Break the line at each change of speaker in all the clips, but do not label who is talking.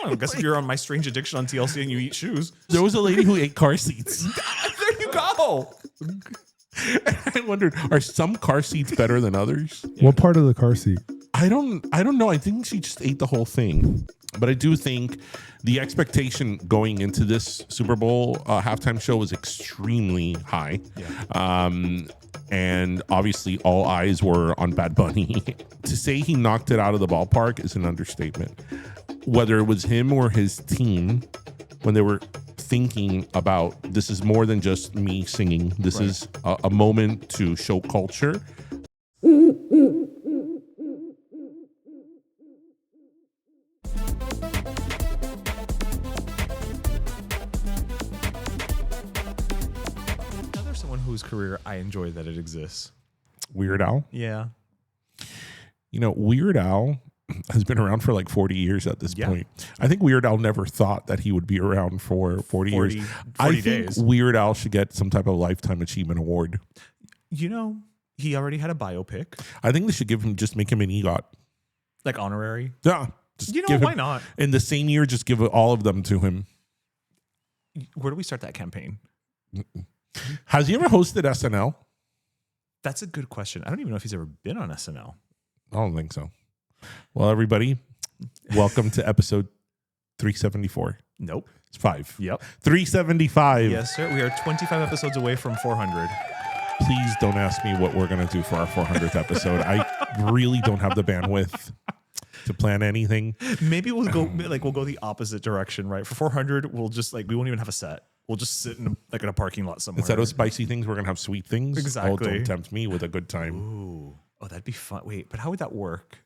I guess if you're on My Strange Addiction on TLC and you eat shoes.
There was a lady who ate car seats.
There you go.
I wondered, are some car seats better than others?
What part of the car seat?
I don't know. I think she just ate the whole thing. But I do think the expectation going into this Super Bowl halftime show was extremely high. Yeah. And obviously all eyes were on Bad Bunny. To say he knocked it out of the ballpark is an understatement. Whether it was him or his team, when they were thinking about this is more than just me singing. This is a moment to show culture.
Another someone whose career I enjoy that it exists.
Weird Al.
Yeah.
You know, Weird Al has been around for like 40 years at this point. I think Weird Al never thought that he would be around for 40 years.
40
I
days.
think Weird Al should get some type of Lifetime Achievement Award.
You know, he already had a biopic.
I think they should make him an EGOT.
Like honorary.
Yeah. Just
You know,
give
why
him-
not?
In the same year, just give all of them to him.
Where do we start that campaign?
Has he ever hosted SNL?
That's a good question. I don't even know if he's ever been on SNL.
I don't think so. Well, everybody, welcome to episode 374.
Nope.
It's 5.
Yep.
375.
Yes, sir. We are 25 episodes away from 400.
Please don't ask me what we're going to do for our 400th episode. I really don't have the bandwidth to plan anything.
Maybe we'll go the opposite direction, right? For 400, we'll just we won't even have a set. We'll just sit in a parking lot somewhere.
Instead of spicy things, we're going to have sweet things.
Exactly.
Oh, don't tempt me with a good time.
Ooh. Oh, that'd be fun. Wait, but how would that work?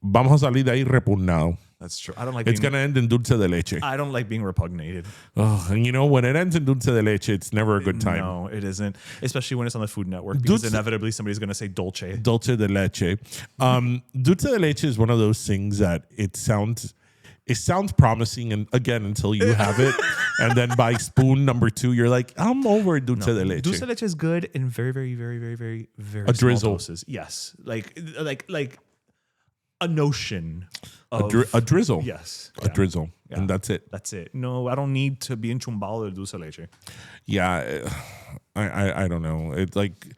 Vamos a salir de ahí repugnado.
That's true. I don't like
It's going to end in dulce de leche.
I don't like being repugnated.
Oh, and you know, when it ends in dulce de leche, it's never a good time.
No, it isn't. Especially when it's on the Food Network, because inevitably somebody's going to say dolce.
Dulce de leche. Dulce de leche is one of those things that it sounds promising, and again, until you have it, and then by spoon number 2, you're like, I'm over dulce de leche.
Dulce de leche is good in very, very, very, very, very, very
A
small
drizzle.
doses. Yes, like a notion of
A drizzle.
Yes,
A drizzle.
Yeah.
And that's it.
That's it. No, I don't need to be enchumbado de dulce de leche.
Yeah, I don't know. It's like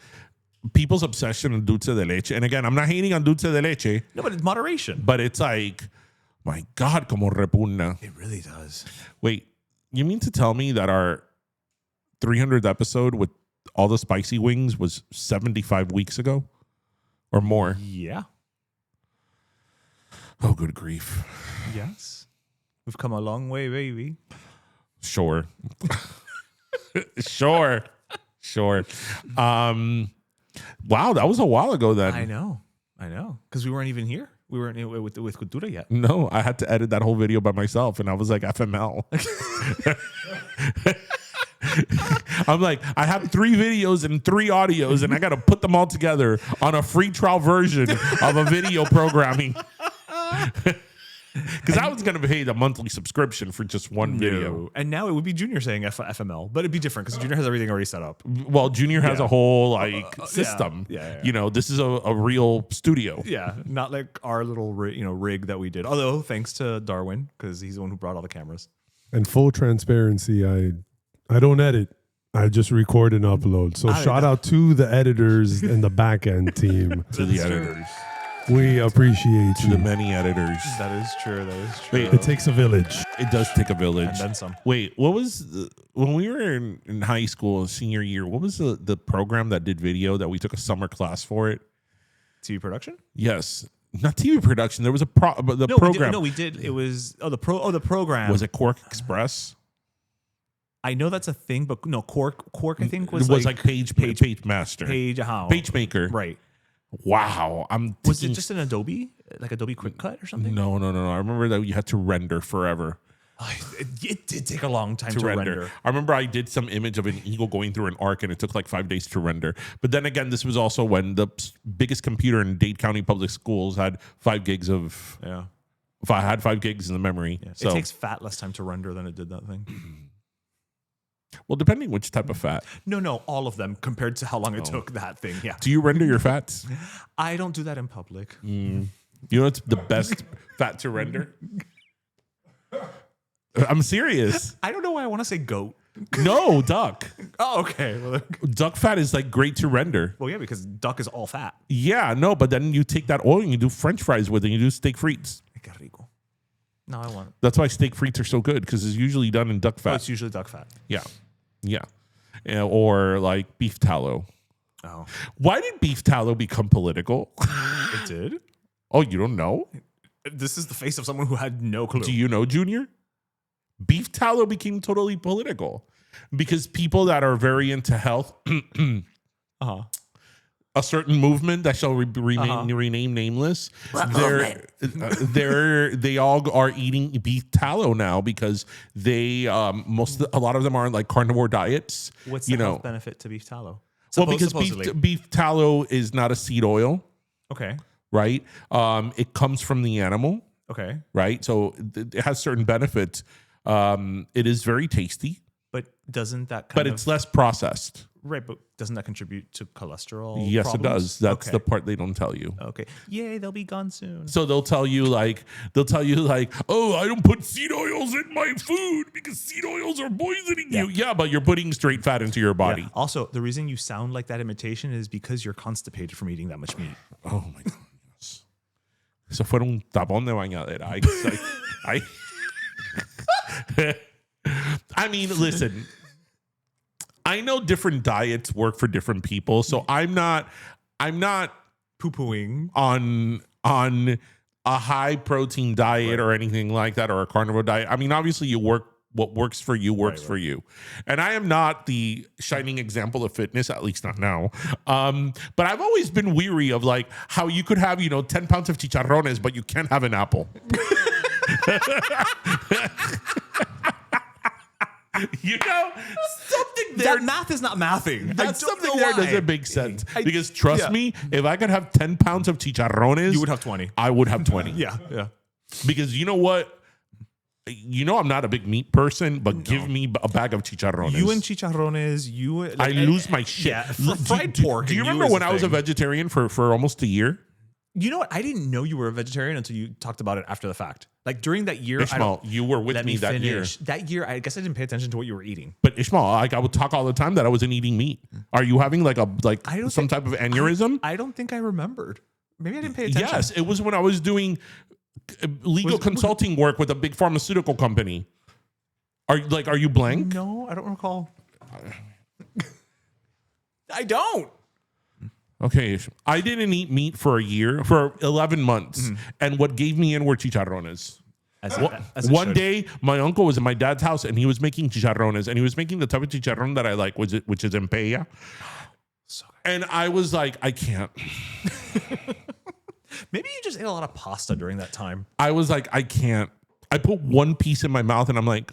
people's obsession with dulce de leche. And again, I'm not hating on dulce de leche.
No, but it's moderation.
But it's like, my God, como repugna.
It really does.
Wait, you mean to tell me that our 300th episode with all the spicy wings was 75 weeks ago or more?
Yeah.
Oh, good grief.
Yes. We've come a long way, baby.
Sure. Sure. Wow, that was a while ago then.
I know. Because we weren't even here. We weren't with Cultura yet.
No, I had to edit that whole video by myself, and I was like, FML. I'm like, I have 3 videos and 3 audios, and I got to put them all together on a free trial version of a video programming. Because I was going to pay the monthly subscription for just one video.
And now it would be Junior saying FML, but it'd be different because Junior has everything already set up.
Well, Junior has a whole system.
Yeah.
You know, this is a real studio.
Yeah, not like our little rig that we did. Although thanks to Darwin, because he's the one who brought all the cameras.
And full transparency, I don't edit. I just record and upload. So shout out to the editors and the back end team.
To the editors.
We appreciate
To
you.
the many editors.
That is true.
Wait,
It takes a village.
It does take a village.
And then some.
Wait, what was when we were in high school, senior year? What was the program that did video that we took a summer class for it?
TV production?
Yes, not TV production. There was program.
We did. It was the program.
Was it Cork Express?
I know that's a thing, but no, Cork. I think was
like page master,
page
maker,
right?
Wow,
Was it just an Adobe, like Adobe Quick Cut or something?
No. I remember that you had to render forever.
It did take a long time to render.
I remember I did some image of an eagle going through an arc, and it took like 5 days to render. But then again, this was also when the biggest computer in Dade County Public Schools had 5 gigs of.
Yeah.
If I had 5 gigs in the memory,
Yeah.
So
it takes fat less time to render than it did that thing.
Well, depending which type of fat.
No, all of them compared to how long it took that thing. Yeah.
Do you render your fats?
I don't do that in public.
You know what's the best fat to render? I'm serious.
I don't know why I want to say goat.
No, duck.
Oh, okay. Well,
Duck fat is like great to render.
yeah, because duck is all fat.
Yeah, no, but then you take that oil and you do French fries with it. And you do steak frites.
Qué rico. No, I want it.
That's why steak frites are so good because it's usually done in duck
Oh,
fat.
it's usually duck fat.
Yeah. Or like beef tallow.
Oh,
Why did beef tallow become political?
it did?
Oh, you don't know?
This is the face of someone who had no clue.
Do you know, Junior? Beef tallow became totally political because people that are very into health,
Uh-huh.
a certain movement that shall remain nameless, they all are eating beef tallow now because they a lot of them are on like carnivore diets.
What's the health benefit to beef tallow?
Well, because
Supposedly.
beef tallow is not a seed oil,
Okay.
right? It comes from the animal,
Okay.
right? So it has certain benefits. It is very tasty,
But doesn't that
but it's less processed.
right, but doesn't that contribute to cholesterol?
Yes,
problems?
it does. That's
okay.
the part they don't tell you.
Okay. Yay, they'll be gone soon.
So they'll tell you like, oh, I don't put seed oils in my food because seed oils are poisoning you. Yeah, but you're putting straight fat into your body.
Yeah. Also, the reason you sound like that imitation is because you're constipated from eating that much meat.
Oh my God. Yes. Eso fue un tapón de bañadera. I mean, listen, I know different diets work for different people, so I'm not
Poo-pooing.
on a high protein diet or anything like that, or a carnivore diet. I mean, obviously what works for you works for you. And I am not the shining example of fitness, at least not now. But I've always been weary of like how you could have, 10 pounds of chicharrones, but you can't have an apple. Something there.
That math is not mathing.
Something there doesn't make sense. Because trust me, if I could have 10 pounds of chicharrones,
You would have 20.
I would have 20.
Yeah.
Because you know what? I'm not a big meat person, but give me a bag of chicharrones.
You and chicharrones,
I lose my shit.
Yeah, fried pork.
Do you
and
remember
is
when
a
I was a
thing.
vegetarian for almost a year?
You know what? I didn't know you were a vegetarian until you talked about it after the fact. Like during that year,
Ishmael, you were with me that year.
That year, I guess I didn't pay attention to what you were eating.
But Ishmael, I would talk all the time that I wasn't eating meat. Are you having some type of aneurysm?
I don't think I remembered. Maybe I didn't pay attention.
Yes, it was when I was doing legal consulting work with a big pharmaceutical company. Are you blank?
No, I don't recall. I don't.
Okay, I didn't eat meat for 11 months. And what gave me in were chicharrones. One day, my uncle was at my dad's house and he was making chicharrones. And he was making the type of chicharron that I like, which is empella.
So good.
And I was like, I can't.
Maybe you just ate a lot of pasta during that time.
I was like, I can't. I put one piece in my mouth and I'm like,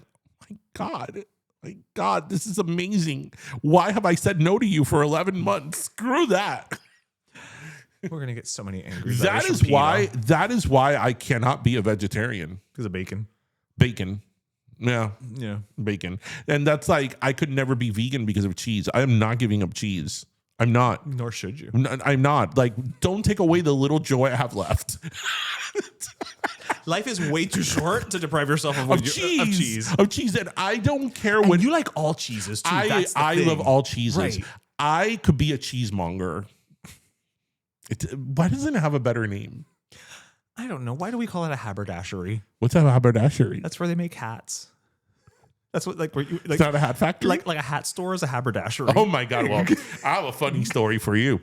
my God, this is amazing. Why have I said no to you for 11 months? Screw that.
We're going to get so many angry.
That is why I cannot be a vegetarian.
Because of bacon.
Bacon. Yeah. Bacon. And that's like, I could never be vegan because of cheese. I am not giving up cheese. I'm not.
Nor should you.
I'm not. Like, don't take away the little joy I have left.
Life is way too short to deprive yourself of cheese.
Of cheese. And I don't care
And
when
you like all cheeses too.
I love all cheeses.
Right.
I could be a cheesemonger. Why doesn't it have a better name?
I don't know. Why do we call it a haberdashery?
What's a haberdashery?
That's where they make hats. That's what
It's not a hat factory?
Like a hat store is a haberdashery.
Oh my God. Well, I have a funny story for you.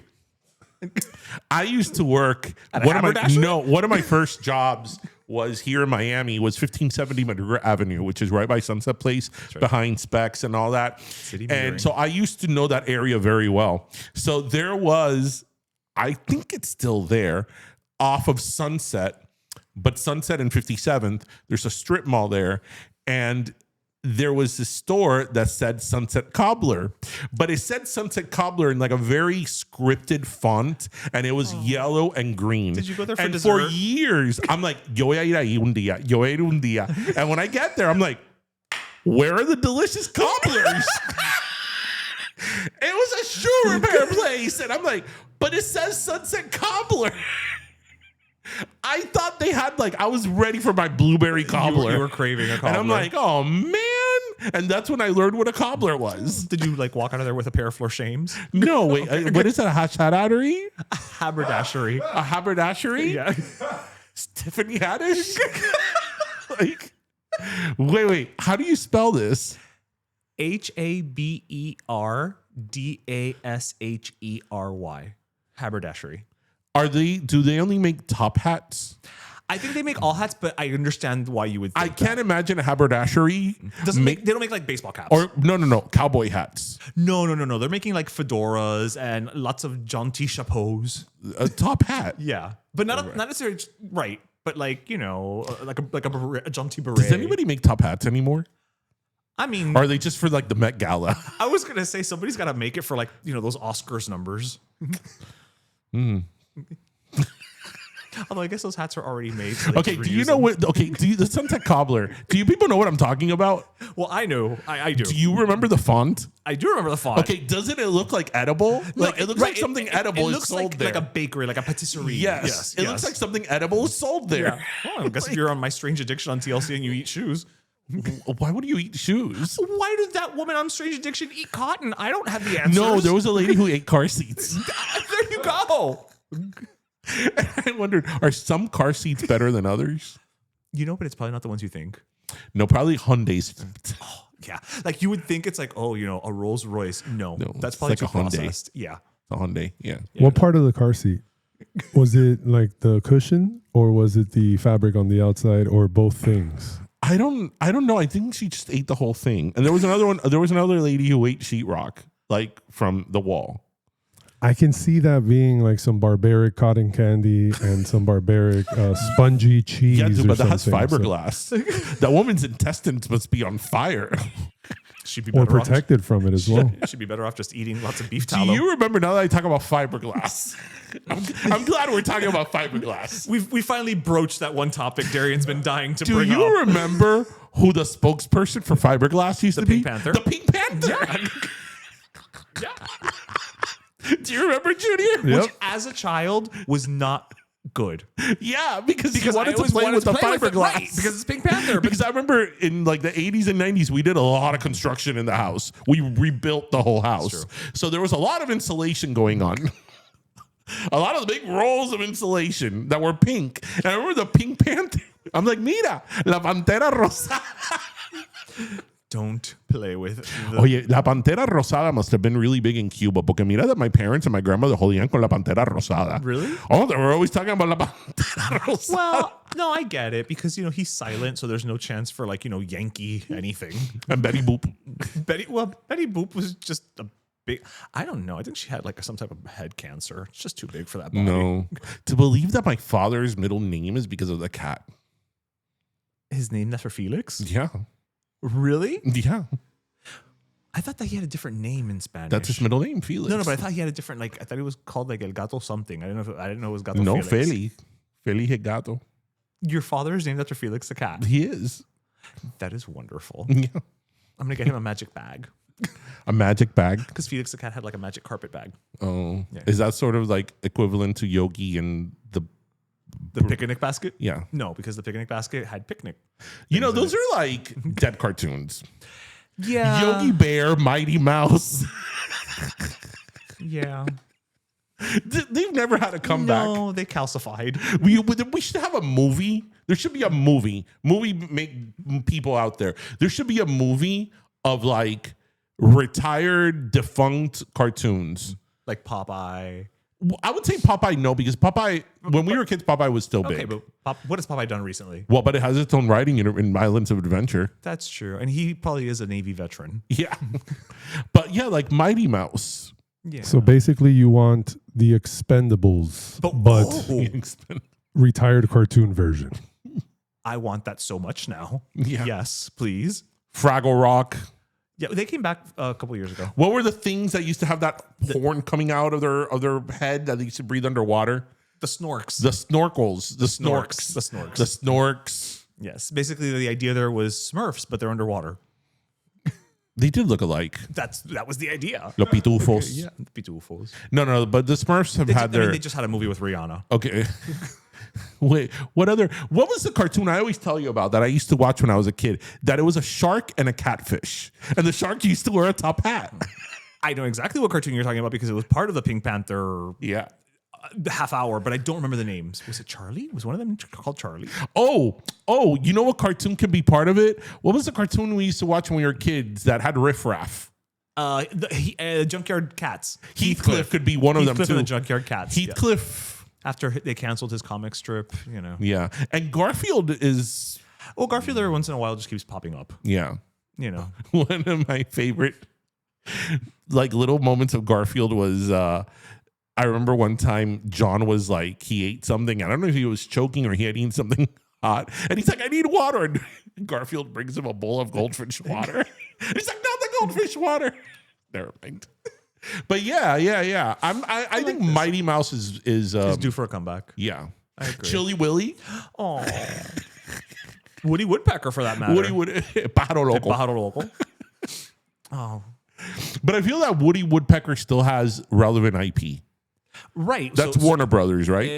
I used to work
at one
of my first jobs was here in Miami, was 1570 Madrid Avenue, which is right by Sunset Place, behind Specs and all that. And so I used to know that area very well. So there was, I think it's still there, off of Sunset, but Sunset and 57th, there's a strip mall there. And there was this store that said Sunset Cobbler, but it said Sunset Cobbler in like a very scripted font, and it was yellow and green.
Did you go there for
and
dessert?
For years, I'm like, yo voy a ir ahí un día, yo voy a ir un día. And when I get there, I'm like, where are the delicious cobblers? It was a shoe repair place, and I'm like, but it says Sunset Cobbler. I thought they had like, I was ready for my blueberry cobbler.
You were craving a cobbler.
And I'm like, oh man. And that's when I learned what a cobbler was.
Did you like walk out of there with a pair of Florshames?
No, wait. What is that? A haberdashery?
Haberdashery.
A haberdashery?
Yeah.
Tiffany Haddish? Like, wait. How do you spell this?
Haberdashery. Haberdashery.
Do they only make top hats?
I think they make all hats, but I understand why you would think
I can't imagine a haberdashery.
they don't make like baseball caps.
Or no, cowboy hats.
No. They're making like fedoras and lots of jaunty chapeaux.
A top hat.
Yeah. But not necessarily right. But like, like a jaunty beret.
Does anybody make top hats anymore?
I mean,
Or are they just for like the Met Gala?
I was gonna say somebody's got to make it for like those Oscars numbers. Although I guess those hats are already made. So
Okay, do you know what? Okay, the Sunset Cobbler. Do you people know what I'm talking about?
Well, I know. I do.
Do you remember the font?
I do remember the font.
Okay, doesn't it look like edible? Like it looks like something edible is sold there.
Like a bakery, like a patisserie.
Yes, it looks like something edible is sold there.
Yeah. Well, I guess if you're on My Strange Addiction on TLC and you eat shoes.
Why would you eat shoes?
Why did that woman on Strange Addiction eat cotton? I don't have the answers.
No, there was a lady who ate car seats.
There you go.
I wondered, are some car seats better than others?
But it's probably not the ones you think.
No, probably Hyundai's.
Yeah. Like you would think it's like, a Rolls Royce. No, that's probably
like
too
a Hyundai.
processed. Yeah.
A Hyundai, yeah.
What part of the car seat? Was it like the cushion or was it the fabric on the outside or both things?
I don't know. I think she just ate the whole thing. And there was another one. There was another lady who ate sheetrock, like from the wall.
I can see that being like some barbaric cotton candy and some barbaric spongy cheese.
Yeah, dude, but that has
something,
fiberglass. That woman's intestines must be on fire.
She'd be
or
better
protected from it as well.
She'd be better off just eating lots of beef
Do
tallow.
you remember, now that I talk about fiberglass? I'm glad we're talking about fiberglass.
We finally broached that one topic Darian's been dying to
Do
bring up.
you remember who the spokesperson for fiberglass used to be?
Pink Panther?
The Pink Panther.
Yeah.
Do you remember, Junior?
Which, as a child, was not good.
Yeah, because he
I
wanted to
always
play
wanted
with
to
the
play with it,
fiberglass.
right, because it's Pink Panther.
Because I remember in like the 80s and 90s, we did a lot of construction in the house. We rebuilt the whole house. So there was a lot of insulation going on. A lot of the big rolls of insulation that were pink. And I remember the Pink Panther. I'm like, mira, la Pantera Rosada.
Don't play with the...
Oye, la Pantera Rosada must have been really big in Cuba, porque mira that my parents and my grandmother jodían con la Pantera Rosada.
Really?
Oh, they were always talking about la Pantera Rosada.
Well, no, I get it because, he's silent, so there's no chance for like, Yankee anything.
And Betty Boop.
Betty Boop was just a big... I don't know. I think she had like some type of head cancer. It's just too big for that body.
No. To believe that my father's middle name is because of the cat.
His name after Felix?
Yeah.
Really?
Yeah.
I thought that he had a different name in Spanish.
That's his middle name, Felix.
No, but I thought he had a different, I thought it was called like El Gato something. I didn't know it was Gato
No,
Felix.
Felix el gato.
Your father is named after Felix the cat.
He is.
That is wonderful.
Yeah.
I'm going to get him a magic bag.
A magic bag.
Because Felix the cat had like a magic carpet bag.
Oh.
Yeah.
Is that sort of like equivalent to Yogi and the...
The picnic basket?
Yeah.
No, because the picnic basket had picnic.
Those are like dead cartoons.
Yeah.
Yogi Bear, Mighty Mouse.
Yeah.
They've never had a comeback.
No, they calcified.
We should have a movie. There should be a movie. Make people out there. There should be a movie of like retired defunct cartoons.
Like Popeye.
I would say Popeye, no, because Popeye, when we were kids, Popeye was still big.
Okay, but what has Popeye done recently?
Well, but it has its own writing in Islands of Adventure.
That's true. And he probably is a Navy veteran.
Yeah. But yeah, like Mighty Mouse.
Yeah.
So basically, you want the Expendables, but retired cartoon version.
I want that so much now.
Yeah.
Yes, please.
Fraggle Rock.
Yeah, they came back a couple years ago.
What were the things that used to have that horn coming out of their head that they used to breathe underwater?
The snorks.
The snorkels. The snorks.
The snorks.
The snorks.
Yes. Basically, the idea there was Smurfs, but they're underwater.
They did look alike.
That was the idea.
Los Pitufos.
Yeah, Pitufos.
No, but the Smurfs have had their...
they just had a movie with Rihanna.
Okay. Wait, what was the cartoon I always tell you about that I used to watch when I was a kid? That it was a shark and a catfish. And the shark used to wear a top hat.
I know exactly what cartoon you're talking about because it was part of the Pink Panther
Yeah.
half hour, but I don't remember the names. Was it Charlie? Was one of them called Charlie?
Oh, you know what cartoon can be part of it? What was the cartoon we used to watch when we were kids that had Riff Raff?
Junkyard Cats.
Heathcliff could be one of them
Heathcliff
too.
and the Junkyard Cats.
Heathcliff.
After they canceled his comic strip, you know.
Yeah. And Garfield is...
Well, Garfield every once in a while just keeps popping up.
Yeah.
You know.
One of my favorite like little moments of Garfield was I remember one time John was like, he ate something. I don't know if he was choking or he had eaten something hot. And he's like, I need water. And Garfield brings him a bowl of goldfish water. He's like, not the goldfish water. Never mind. But yeah. I think this. Mighty Mouse is
due for a comeback.
Yeah.
I agree.
Chili Willy.
Oh. Woody Woodpecker for that matter.
Pájaro Loco.
Pájaro Loco. Oh.
But I feel that Woody Woodpecker still has relevant IP.
Right.
That's Warner Brothers, right?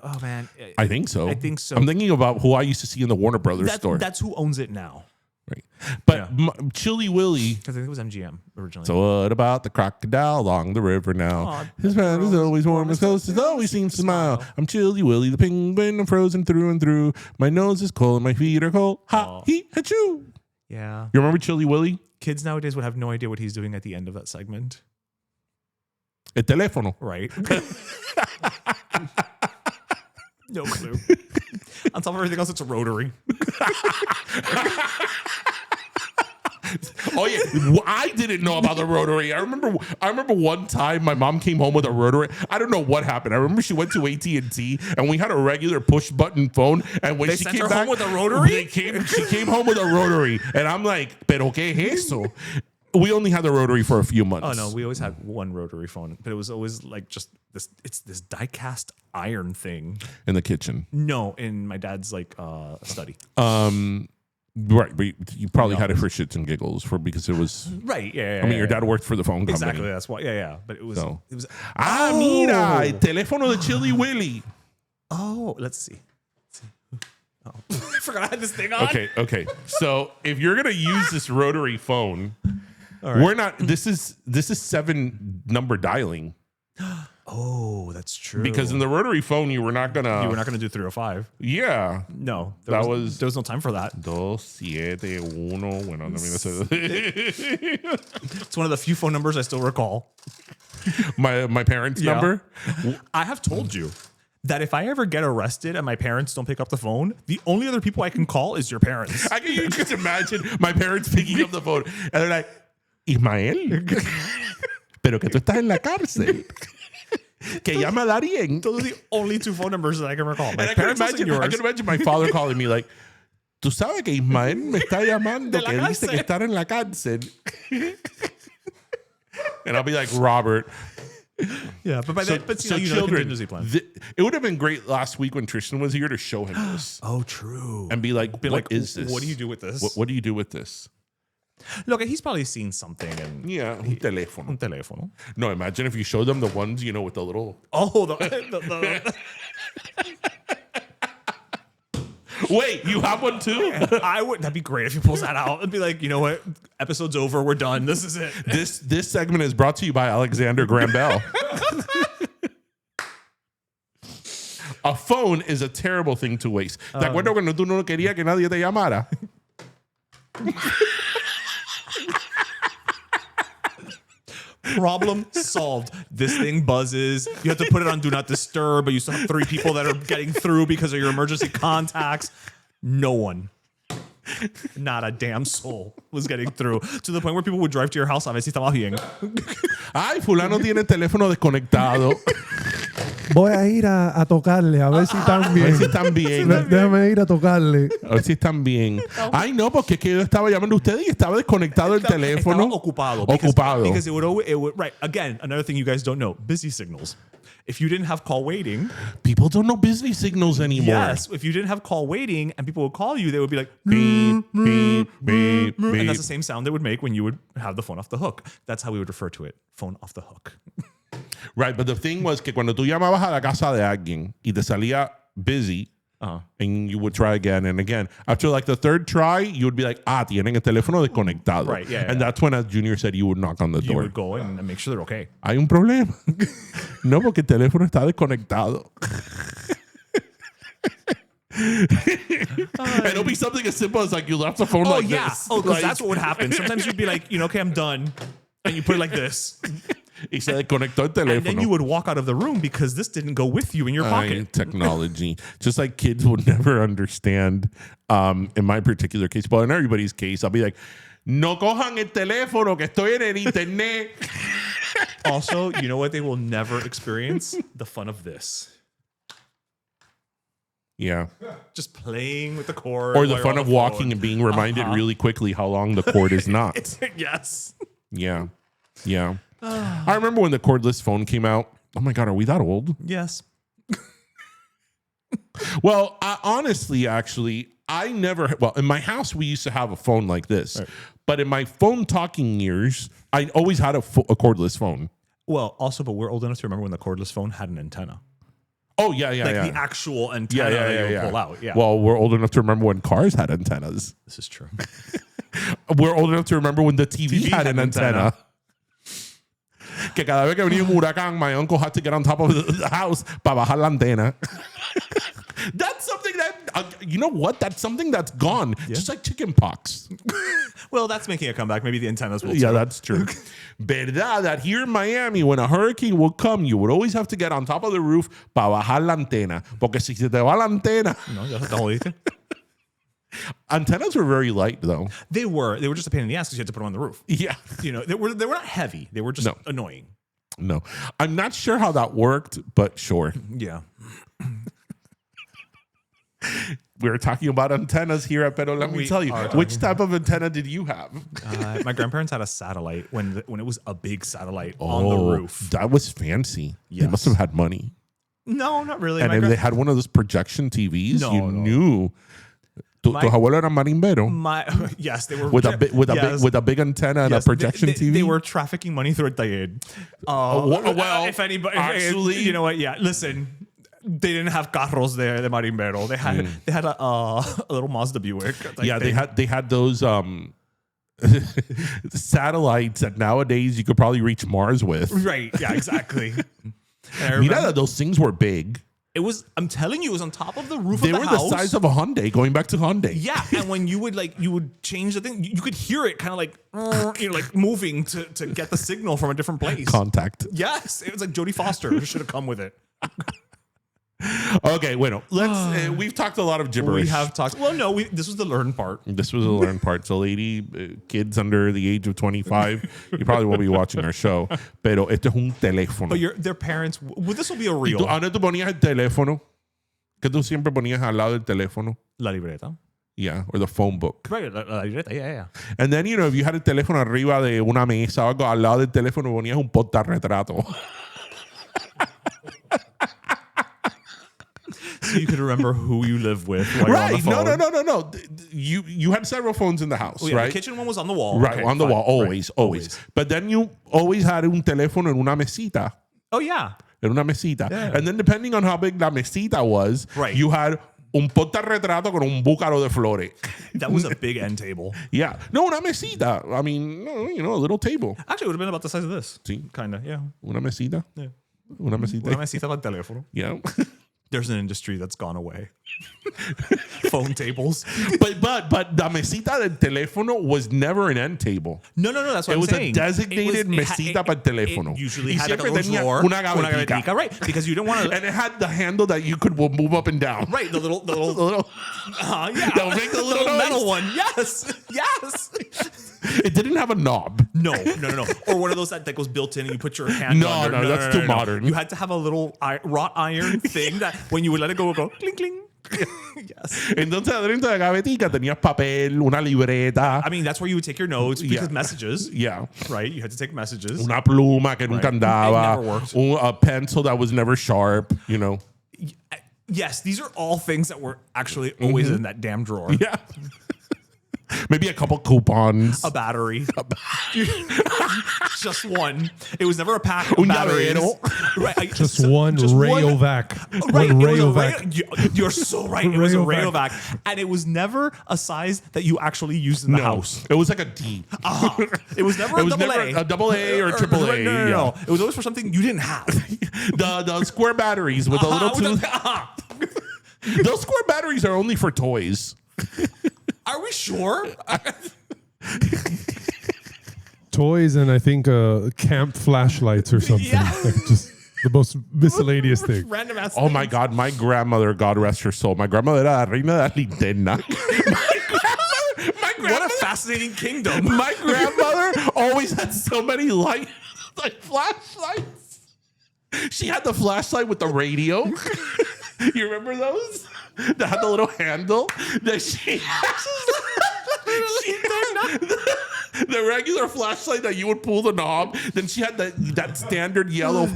Oh man.
I think so.
I'm
thinking about who I used to see in the Warner Brothers store.
That's who owns it now.
Right. But Chili Willy.
Because I think it was MGM originally.
So what about the crocodile along the river now?
Aw,
His man is always warm, his coast is always seems to smile. I'm Chili Willy, the penguin, I'm frozen through and through. My nose is cold and my feet are cold. Ha, he, ha-choo.
Yeah.
You remember Chili Willy?
Kids nowadays would have no idea what he's doing at the end of that segment.
El teléfono.
Right. No clue. On top of everything else, it's a rotary.
Oh yeah, I didn't know about the rotary. I remember one time my mom came home with a rotary. I don't know what happened. I remember she went to AT&T and we had a regular push button phone. And when
they
she
sent
came
her
back
home with a rotary,
she came home with a rotary, and I'm like, "Pero qué es eso?" We only had the rotary for a few months.
Oh no, we always had one rotary phone, but it was always like just this. It's this die-cast iron thing
in the kitchen.
No, in my dad's like study.
Right, but you probably had it for shits and giggles because it was
right. Yeah.
I mean, your dad worked for the phone company.
Exactly. That's why. Yeah. But it was.
So.
It was.
Mira, el teléfono de Chili Willy.
Oh, let's see. Oh, I forgot I had this thing on.
Okay. So if you're gonna use this rotary phone,
right.
we're not. This is 7-number dialing.
Oh, that's true.
Because in the rotary phone, you were not gonna
do 305.
Yeah.
No,
there
was no time for that.
271. Bueno,
it's one of the few phone numbers I still recall.
My parents' number.
I have told you that if I ever get arrested and my parents don't pick up the phone, the only other people I can call is your parents.
I can just imagine my parents picking up the phone and they're like, Ismael, pero que tú estás en la cárcel. Que llama a Darien.
Those are the only two phone numbers that I can recall.
I can imagine my father calling me like, tú sabes que Ismael me está llamando que dice que estar en la cárcel. And I'll be like, Robert.
Yeah, but by that, but you know,
children,
plans.
It would have been great last week when Tristan was here to show him this.
Oh, true.
And be like, what is this?
What do you do with this?
What do you do with this?
Look, he's probably seen something. And
un teléfono.
Un teléfono.
No, imagine if you show them the ones, with the little...
Oh,
Wait, you have one too?
I would. That'd be great if he pulls that out and be like, you know what? Episode's over. We're done. This is it.
This segment is brought to you by Alexander Graham Bell. A phone is a terrible thing to waste. ¿Te acuerdas cuando tú no querías que nadie te llamara?
Problem solved. This thing buzzes. You have to put it on Do Not Disturb, but you still have 3 people that are getting through because of your emergency contacts. No one. Not a damn soul was getting through. To the point where people would drive to your house a ver si estaba bien.
Ay, fulano tiene el teléfono desconectado.
Voy a ir a tocarle, a ver si están bien.
A ver si están bien.
Déjame ir a tocarle.
A ver si están bien. Ay, no, porque es que yo estaba llamando a ustedes y estaba desconectado el teléfono.
Estaba ocupado. Because it would, right. Again, another thing you guys don't know. Busy signals. If you didn't have call waiting.
People don't know busy signals anymore.
Yes. If you didn't have call waiting and people would call you, they would be like,
beep, beep, beep, beep.
And that's the same sound they would make when you would have the phone off the hook. That's how we would refer to it. Phone off the hook.
Right, but the thing was que cuando tú llamabas a la casa de alguien y te salía busy, and you would try again and again. After like the third try, you would be like, tienen el teléfono desconectado.
Right, yeah.
And that's when, as Junior said, you would knock on the
You
door.
would go and make sure they're okay.
Hay un problema. No, porque el teléfono está desconectado. And it'll be something as simple as like you left the phone like this.
Oh, because
Like-
that's what would happen. Sometimes you'd be like, okay, I'm done. And you put it like this.
Y se desconectó el teléfono.
And then you would walk out of the room because this didn't go with you in your pocket.
Technology. Just like kids would never understand, in my particular case, but in everybody's case, I'll be like, no cojan el teléfono que estoy en el internet.
Also, you know what they will never experience? The fun of this.
Yeah.
Just playing with the cord.
Or the
while
fun
you're
of
on the
walking
phone.
and being reminded really quickly how long the cord is not.
Yes.
Yeah. Yeah. I remember when the cordless phone came out. Oh my God, are we that old?
Yes.
Well, honestly, actually, in my house, we used to have a phone like this. Right. But in my phone talking years, I always had a cordless phone.
Well, also, but we're old enough to remember when the cordless phone had an antenna.
Oh, yeah.
The actual antenna that you would pull out. Yeah.
Well, we're old enough to remember when cars had antennas.
This is true.
We're old enough to remember when the TV had an antenna. Que cada vez que venía un huracán, my uncle had to get on top of the house para bajar la antena. That's something that, you know what? That's something that's gone. Yeah. Just like chicken pox.
Well, that's making a comeback. Maybe the antennas will too.
Yeah, that's true. Verdad that here in Miami, when a hurricane would come, you would always have to get on top of the roof para bajar la antena. Porque si se te va la antena.
No, ya se te jodiste.
Antennas were very light, though.
They were just a pain in the ass because you had to put them on the roof.
Yeah.
They were not heavy. They were just annoying.
No. I'm not sure how that worked, but sure.
Yeah.
We were talking about antennas here at Pero. Let me tell you, which type of antenna did you have?
My grandparents had a satellite when it was a big satellite on the roof.
That was fancy.
Yes.
They must have had money.
No, not really.
And if they had one of those projection TVs, you knew. Tu abuelo era marimbero.
Yes, they were
with a big antenna and a projection TV.
They were trafficking money through a taller.
Well,
if anybody,
actually,
you know what? Yeah, listen. They didn't have carros there, the marimbero. They had a little Mazda Buick.
Yeah, they had those satellites that nowadays you could probably reach Mars with.
Right. Yeah. Exactly.
Mira that those things were big.
I'm telling you, it was on top of the roof of the house.
They were the size of a Hyundai, going back to Hyundai.
Yeah, and when you would change the thing, you could hear it kind of like moving to get the signal from a different place.
Contact.
Yes, it was like Jodie Foster should have come with it.
Okay, bueno, let's. We've talked a lot of gibberish.
We have talked. Well, no, this was the learned part.
This was the learned part. So, kids under the age of 25, you probably won't be watching our show. Pero esto es un teléfono.
But their parents. Well, this will be a real.
¿Dónde tú ponías el teléfono? ¿Qué tú siempre ponías al lado del teléfono?
La libreta.
Yeah, or the phone book.
Right, la libreta, yeah.
And then, if you had el teléfono arriba de una mesa o algo, al lado del teléfono ponías un portarretrato.
So you could remember who you live with while
right.
you're on the phone.
No. You had several phones in the house, right?
The kitchen one was on the wall.
Right,
okay,
on the
fine.
wall, always. But then you always had un teléfono en una mesita.
Oh, yeah.
En una mesita.
Yeah.
And then depending on how big la mesita was, you had un portarretrato con un búcaro de flores.
That was a big end table.
Yeah. No, una mesita. I mean, a little table.
Actually, it would have been about the size of this.
Sí.
Kind of, yeah.
Una mesita.
Yeah.
Una mesita.
Una mesita para el teléfono.
Yeah.
There's an industry that's gone away. Phone tables.
But the mesita del teléfono was never an end table.
No, that's what I'm saying.
It was a designated mesita para el teléfono.
It usually had like a little drawer.
Una gavetica.
Right, because you don't want to...
And it had the handle that you could move up and down.
Right, the little yeah.
That would make the little
metal one. Yes.
It didn't have a knob.
No. Or one of those that goes built in and you put your hand under.
No, that's too modern.
You had to have a little wrought iron thing that when you would let it go, it would go cling, cling. Yes.
Entonces, dentro de la gavetica tenías papel, una libreta.
I mean, that's where you would take your notes because messages.
Yeah.
Right? You had to take messages.
Una pluma que nunca andaba.
It never worked.
A pencil that was never sharp,
Yes, these are all things that were actually always in that damn drawer.
Yeah. Maybe a couple coupons.
A battery. Just one. It was never a pack of
Un
batteries.
llavero.
Right,
Just one Rayovac.
Right,
One
it was a
Rayovac.
you're so right. It was a
Rayovac.
Rayovac. And it was never a size that you actually used in the house.
It was like a D.
It was never
It was
a double
never
A.
a double A or triple A.
No. It was always for something you didn't have.
The square batteries with a little two. Those square batteries are only for toys.
Are we sure?
Toys and I think camp flashlights or something.
Yeah.
Like just the most miscellaneous thing.
Random ass.
Oh my God, my grandmother, God rest her soul, my grandmother era la reina de la linterna.
What a fascinating kingdom.
My grandmother always had so many lights, like flashlights. She had the flashlight with the radio. You remember those? That had the little handle that the regular flashlight that you would pull the knob. Then she had that standard yellow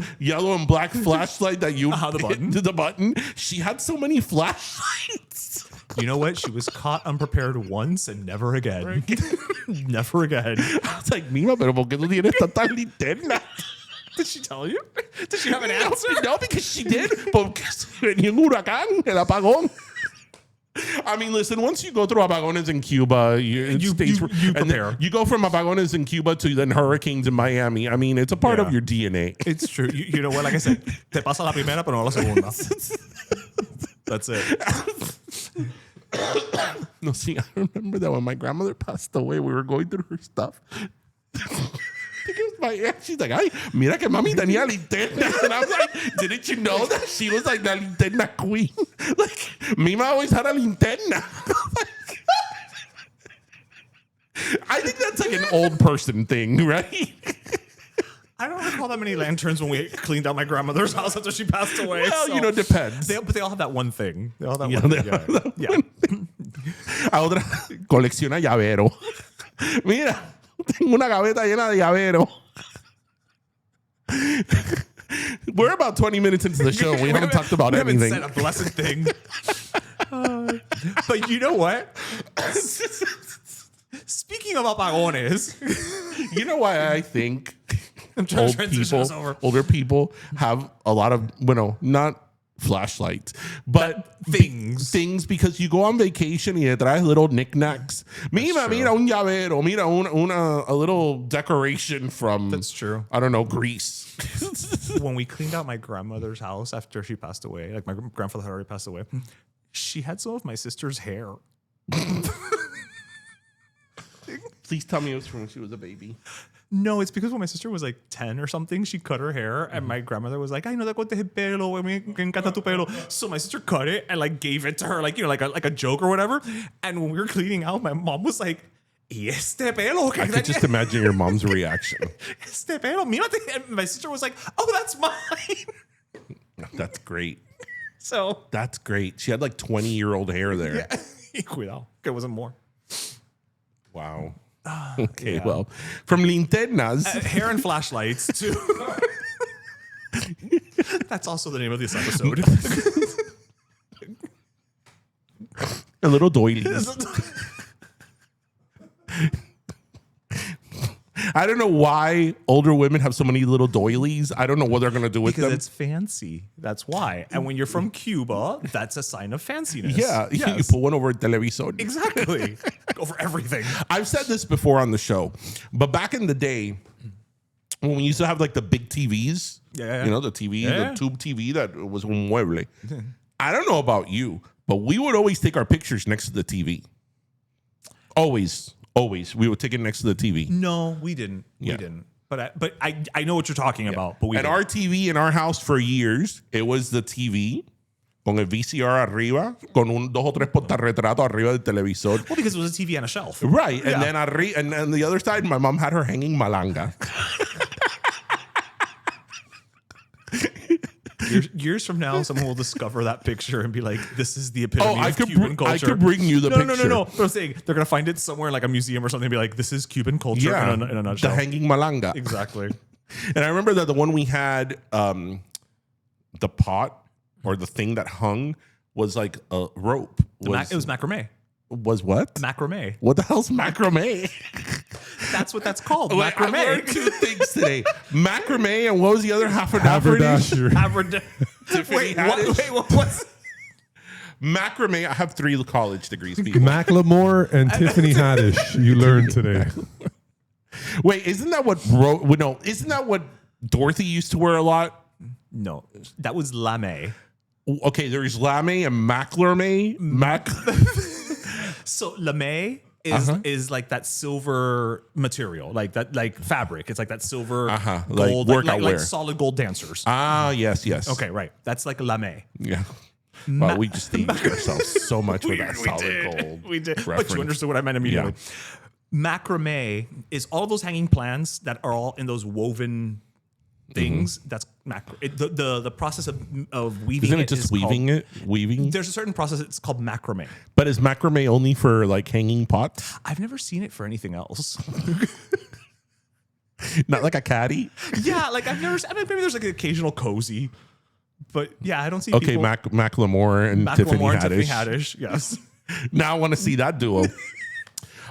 and black flashlight that you
the button.
hit to the button. She had so many flashlights.
You know what? She was caught unprepared once and never again. Never again.
I was like, Mima, pero ¿por qué tú tienes tanta linterna?
Did she tell you? Did she have an answer?
No, because she did. Porque venía un huracán, el apagón. I mean, listen, once you go through apagones in Cuba, you
prepare.
You go from apagones in Cuba to then hurricanes in Miami. I mean, it's a part of your DNA.
It's true. You know what? Like I said, te pasa la primera, pero no la segunda. That's it.
No, see, I remember that when my grandmother passed away, we were going through her stuff. I think it was my aunt. She's like, ay, mira que mami tenía linterna. And I'm like, didn't you know that she was like the linterna queen? Like, Mima always had a linterna. I think that's like an old person thing, right?
I don't recall that many lanterns when we cleaned out my grandmother's house after she passed away.
Well,
so.
you know, depends.
But they all have that one thing. They all have that one thing. Yeah.
A otra colecciona llavero. Mira, tengo una gaveta llena de llavero. We're about 20 minutes into the show. We haven't talked about anything.
We haven't said a blessed thing. But you know what? Speaking of apagones,
You know why I think
I'm trying to transition us over.
older people have a lot of, not flashlights, but things because you go on vacation y te traes little knickknacks. Mira un llavero, mira a little decoration from,
That's true.
I don't know, Greece.
When we cleaned out my grandmother's house after she passed away, like my grandfather had already passed away, she had some of my sister's hair.
Please tell me it was from when she was a baby.
No, it's because when my sister was like 10 or something, she cut her hair, and my grandmother was like, "Ay, no te cortes el pelo, me encanta tu pelo." So my sister cut it and like gave it to her, like like a joke or whatever. And when we were cleaning out, my mom was like, "Y este pelo?"
I could just imagine your mom's reaction.
Este pelo, mírate. And my sister was like, "Oh, that's mine."
That's great.
So
That's great. She had like 20-year-old hair there.
yeah, cuidado, que it wasn't more.
Wow. Okay, well, from linternas.
Hair and flashlights too. That's also the name of this episode.
A little doilies. I don't know why older women have so many little doilies. I don't know what they're going to do with
Because
them.
it's fancy. That's why. And when you're from Cuba, that's a sign of fanciness.
Yeah, you
Yes.
put one over a televisor.
Exactly. Go for everything.
I've said this before on the show, but back in the day, when we used to have like the big TVs,
Yeah.
the TV,
Yeah.
the tube TV that was un mueble. I don't know about you, but we would always take our pictures next to the TV. Always. We would take it next to the TV.
No, we didn't.
Yeah.
We didn't. But I know what you're talking about. But we
And
didn't.
our TV in our house for years, it was the TV con el VCR arriba, con dos o tres portarretratos arriba del televisor.
Well, because it was a TV on a shelf.
Right.
Yeah.
And then the other side, my mom had her hanging malanga.
Years from now, someone will discover that picture and be like, "This is the epitome of Cuban culture."
I could bring you the picture.
No. But I'm saying they're gonna find it somewhere in like a museum or something and be like, "This is Cuban culture in a nutshell."
The hanging malanga.
Exactly.
And I remember that the one we had, the pot or the thing that hung was like a rope.
It was macrame.
Was what?
Macrame.
What the hell's macrame?
That's what that's called.
Wait,
Macrame.
I learned two things today. Macrame, and what was the other half of
Haberdashery.
Wait, what's
Macrame. I have 3 college degrees, people.
Macklemore and Tiffany Haddish. You learned today.
Wait, isn't that what? No, isn't that what Dorothy used to wear a lot?
No, that was lame.
Okay, there's lame and macrame.
So lame is like that silver material, like fabric. It's like that silver
like
gold,
workout wear.
like solid gold dancers.
Ah, yes.
Okay, right. That's like lame.
Yeah. Well, we just aged ourselves so much with that solid gold.
We did.
reference.
But you understood what I meant immediately. Macrame is all those hanging plants that are all in those woven things. That's the process of weaving.
Isn't it just weaving it? Weaving?
There's a certain process. It's called macrame.
But is macrame only for like hanging pots?
I've never seen it for anything else.
Not like a caddy?
Yeah, like I've never. I mean, maybe there's like an occasional cozy, but yeah, I don't see.
Okay,
people,
Macklemore and Tiffany
Haddish. Yes.
Now I want to see that duo.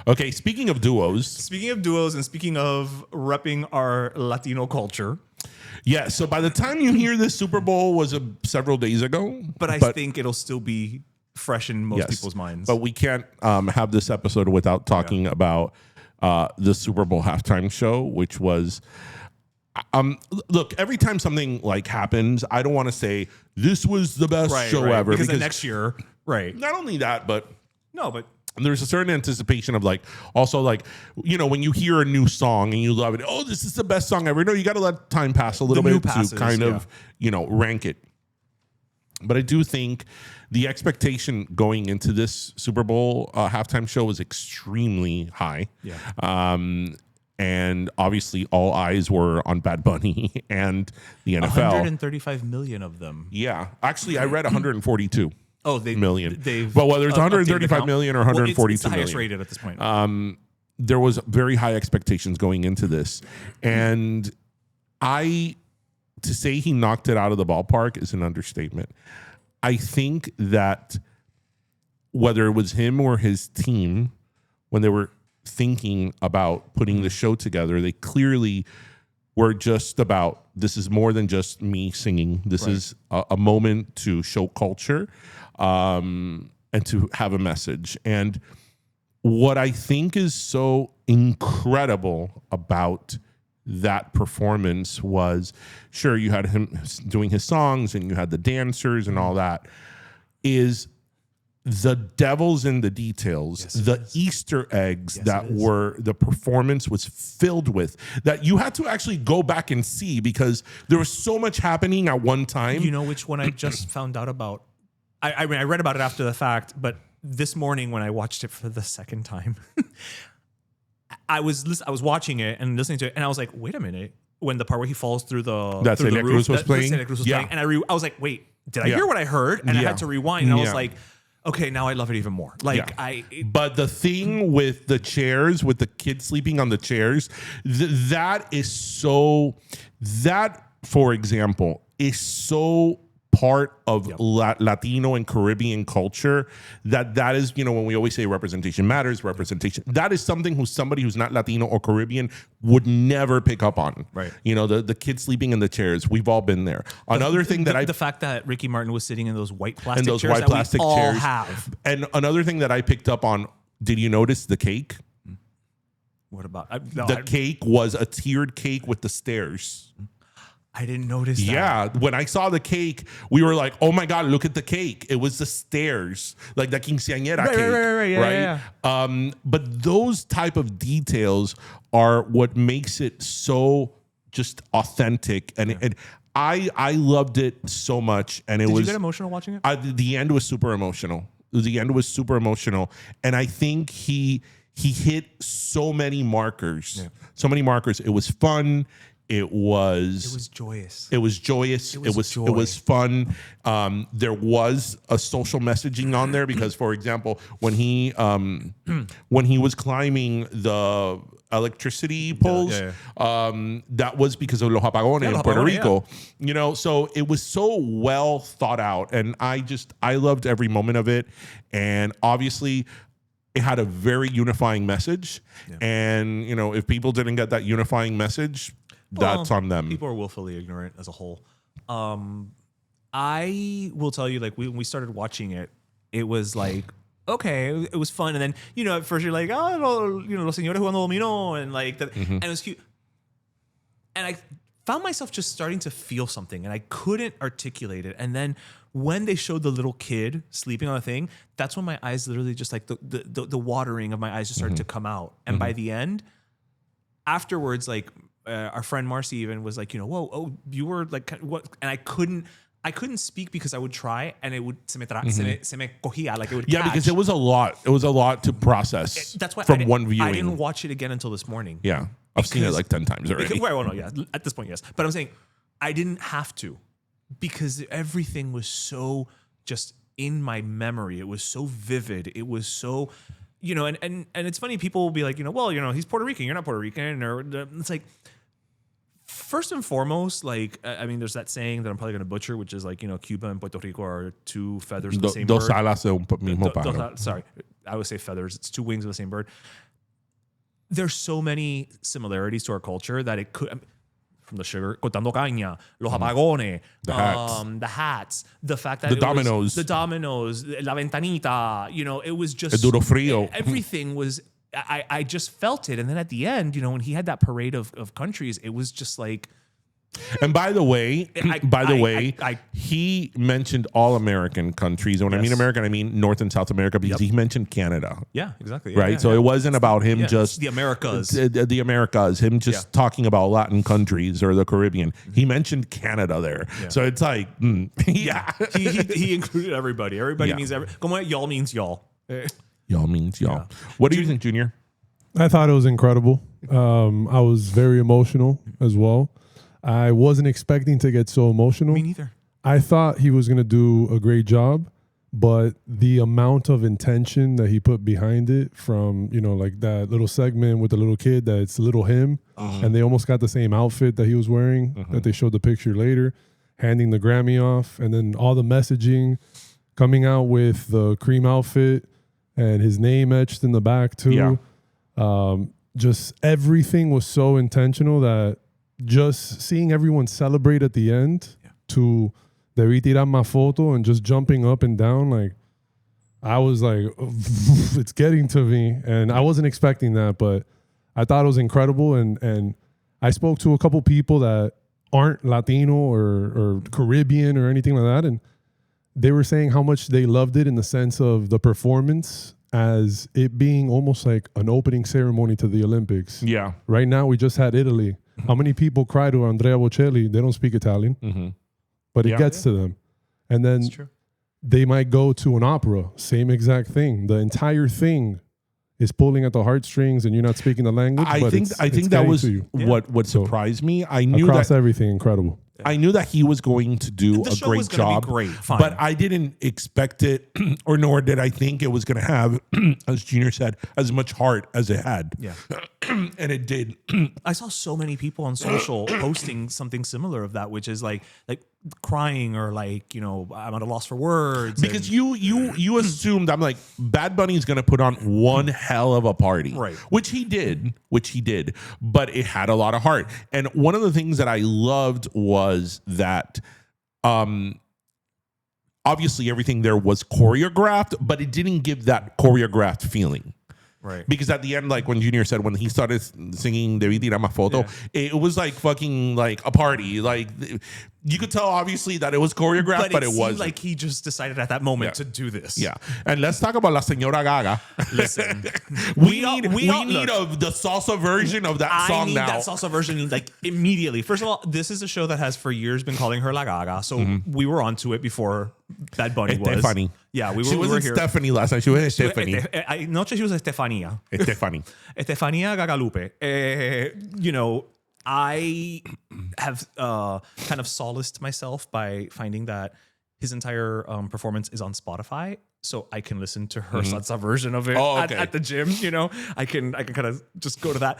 Okay, speaking of duos.
Speaking of duos and speaking of repping our Latino culture.
Yeah, so by the time you hear this, Super Bowl was several days ago.
But I think it'll still be fresh in most people's minds.
But we can't have this episode without talking about the Super Bowl halftime show, which was... look, every time something like happens, I don't want to say this was the best show ever.
Because the next year, right.
Not only that, but...
No, but...
There's a certain anticipation of like, also like, you know, when you hear a new song and you love it, oh, this is the best song ever. No, you got to let time pass a little bit to kind of, you know, rank it. But I do think the expectation going into this Super Bowl halftime show was extremely high. Yeah. And obviously all eyes were on Bad Bunny and the NFL.
135 million of them.
Yeah. Actually, I read 142. Million.
But
whether it's 135 million or 142
it's the highest
million.
rated at this point.
There was very high expectations going into this. And to say he knocked it out of the ballpark is an understatement. I think that whether it was him or his team, when they were thinking about putting the show together, they clearly were just about, this is more than just me singing. This is a moment to show culture and to have a message. And what I think is so incredible about that performance was, sure, you had him doing his songs and you had the dancers and all that, is the devil's in the details, the Easter eggs that were the performance was filled with, that you had to actually go back and see because there was so much happening at one time.
You know which one I just found out about? I mean, I read about it after the fact, but this morning when I watched it for the second time, I was watching it and listening to it, and I was like, wait a minute. When the part where he falls through the
Celia
roof,
was playing,
and I was like, wait, did I hear what I heard? And I had to rewind, and I was like, okay, now I love it even more.
But the thing with the chairs, with the kids sleeping on the chairs, that is so. That, for example, is so part of Latino and Caribbean culture that is, you know, when we always say representation matters, representation, that is something somebody who's not Latino or Caribbean would never pick up on.
Right.
You know, the kids sleeping in the chairs, we've all been there. Another thing
the fact that Ricky Martin was sitting in those white plastic
chairs
that we all have.
And another thing that I picked up on, did you notice the cake?
What about
the cake was a tiered cake with the stairs.
I didn't notice that.
Yeah, when I saw the cake, we were like, "Oh my god, look at the cake!" It was the stairs, like the quinceañera cake,
right?
But those type of details are what makes it so just authentic, and I loved it so much. And
Did you get emotional watching it?
The end was super emotional. The end was super emotional, and I think he hit so many markers. So many markers. It was fun. It was
joyous.
It was joyous. It was fun. There was a social messaging on there because, for example, when he was climbing the electricity poles, that was because of los apagones in Puerto Rico. You know, so it was so well thought out, and I loved every moment of it. And obviously, it had a very unifying message. And, you know, if people didn't get that unifying message, that's on them.
People are willfully ignorant as a whole. I will tell you, like, when we started watching it, it was like, okay, it was fun. And then, you know, at first you're like, oh, you know, los señores jugando dominó, and like that. And it was cute. And I found myself just starting to feel something, and I couldn't articulate it. And then when they showed the little kid sleeping on a thing, that's when my eyes literally just like the watering of my eyes just started to come out. And by the end, afterwards, like our friend Marcy even was like, you know, whoa, oh, you were like, what? And I couldn't speak because I would try and it would se me cogía, like it would catch.
Because it was a lot. It was a lot to process.
That's why
from one viewing.
I didn't watch it again until this morning.
Yeah, I've seen it like 10 times already.
Well, no, yeah, at this point, yes. But I'm saying I didn't have to because everything was so just in my memory. It was so vivid. It was so, you know, and it's funny. People will be like, you know, well, you know, he's Puerto Rican. You're not Puerto Rican. Or it's like, first and foremost, like, I mean, there's that saying that I'm probably going to butcher, which is like, you know, Cuba and Puerto Rico are two feathers of the same bird.
Dos alas de un mismo pájaro.
Sorry, I would say feathers. It's two wings of the same bird. There's so many similarities to our culture that it could, from the sugar, cortando caña, los apagones, the hats, the fact that
the dominoes,
la ventanita, you know, it was just
el duro frío.
Everything was. I just felt it. And then at the end, you know, when he had that parade of countries, it was just like.
And by the way, he mentioned all American countries. And when I mean American, I mean North and South America, because he mentioned Canada.
Yeah, exactly.
Right. So it wasn't about him just
the Americas.
The Americas, him just talking about Latin countries or the Caribbean. He mentioned Canada there. Yeah. So it's like,
he included everybody. Everybody means como y'all means y'all.
Y'all means y'all. What do you think, Junior?
I thought it was incredible. I was very emotional as well. I wasn't expecting to get so emotional.
Me neither.
I thought he was going to do a great job, but the amount of intention that he put behind it, from, you know, like that little segment with the little kid that's little him, and they almost got the same outfit that he was wearing, that they showed the picture later, handing the Grammy off, and then all the messaging coming out with the cream outfit and his name etched in the back too. Just everything was so intentional that just seeing everyone celebrate at the end to debí tirar más foto and just jumping up and down, like, I was like, it's getting to me. And I wasn't expecting that, but I thought it was incredible. And I spoke to a couple people that aren't Latino or Caribbean or anything like that, and they were saying how much they loved it in the sense of the performance, as it being almost like an opening ceremony to the Olympics.
Yeah.
Right now, we just had Italy. How many people cry to Andrea Bocelli? They don't speak Italian, but it gets to them. And then they might go to an opera, same exact thing. The entire thing is pulling at the heartstrings, and you're not speaking the language.
I think that was what surprised me. I knew
across
that
everything, incredible.
I knew that he was going to do a great job, but I didn't expect it, or nor did I think it was going to have, as Junior said, as much heart as it had.
Yeah.
And it did.
I saw so many people on social posting something similar of that, which is like crying, or like, you know, I'm at a loss for words.
Because you assumed, I'm like, Bad Bunny is going to put on one hell of a party.
Right.
Which he did, but it had a lot of heart. And one of the things that I loved was that obviously everything there was choreographed, but it didn't give that choreographed feeling.
Right.
Because at the end, like when Junior said, when he started singing Debí tirar más foto, it was like fucking like a party. Like you could tell obviously that it was choreographed, but it wasn't.
Like he just decided at that moment to do this.
Yeah. And let's talk about La Señora Gaga.
Listen,
we need the salsa version of that song now.
I need that salsa version like immediately. First of all, this is a show that has for years been calling her La Gaga, so we were onto it before Bad Bunny was.
Stephanie.
Yeah,
she wasn't here. Stephanie last time. She was Stephanie.
Noche she was Estefania. Estefania Gagalupe. You know, I have kind of solaced myself by finding that his entire performance is on Spotify, so I can listen to her salsa version of it at the gym. You know, I can kind of just go to that.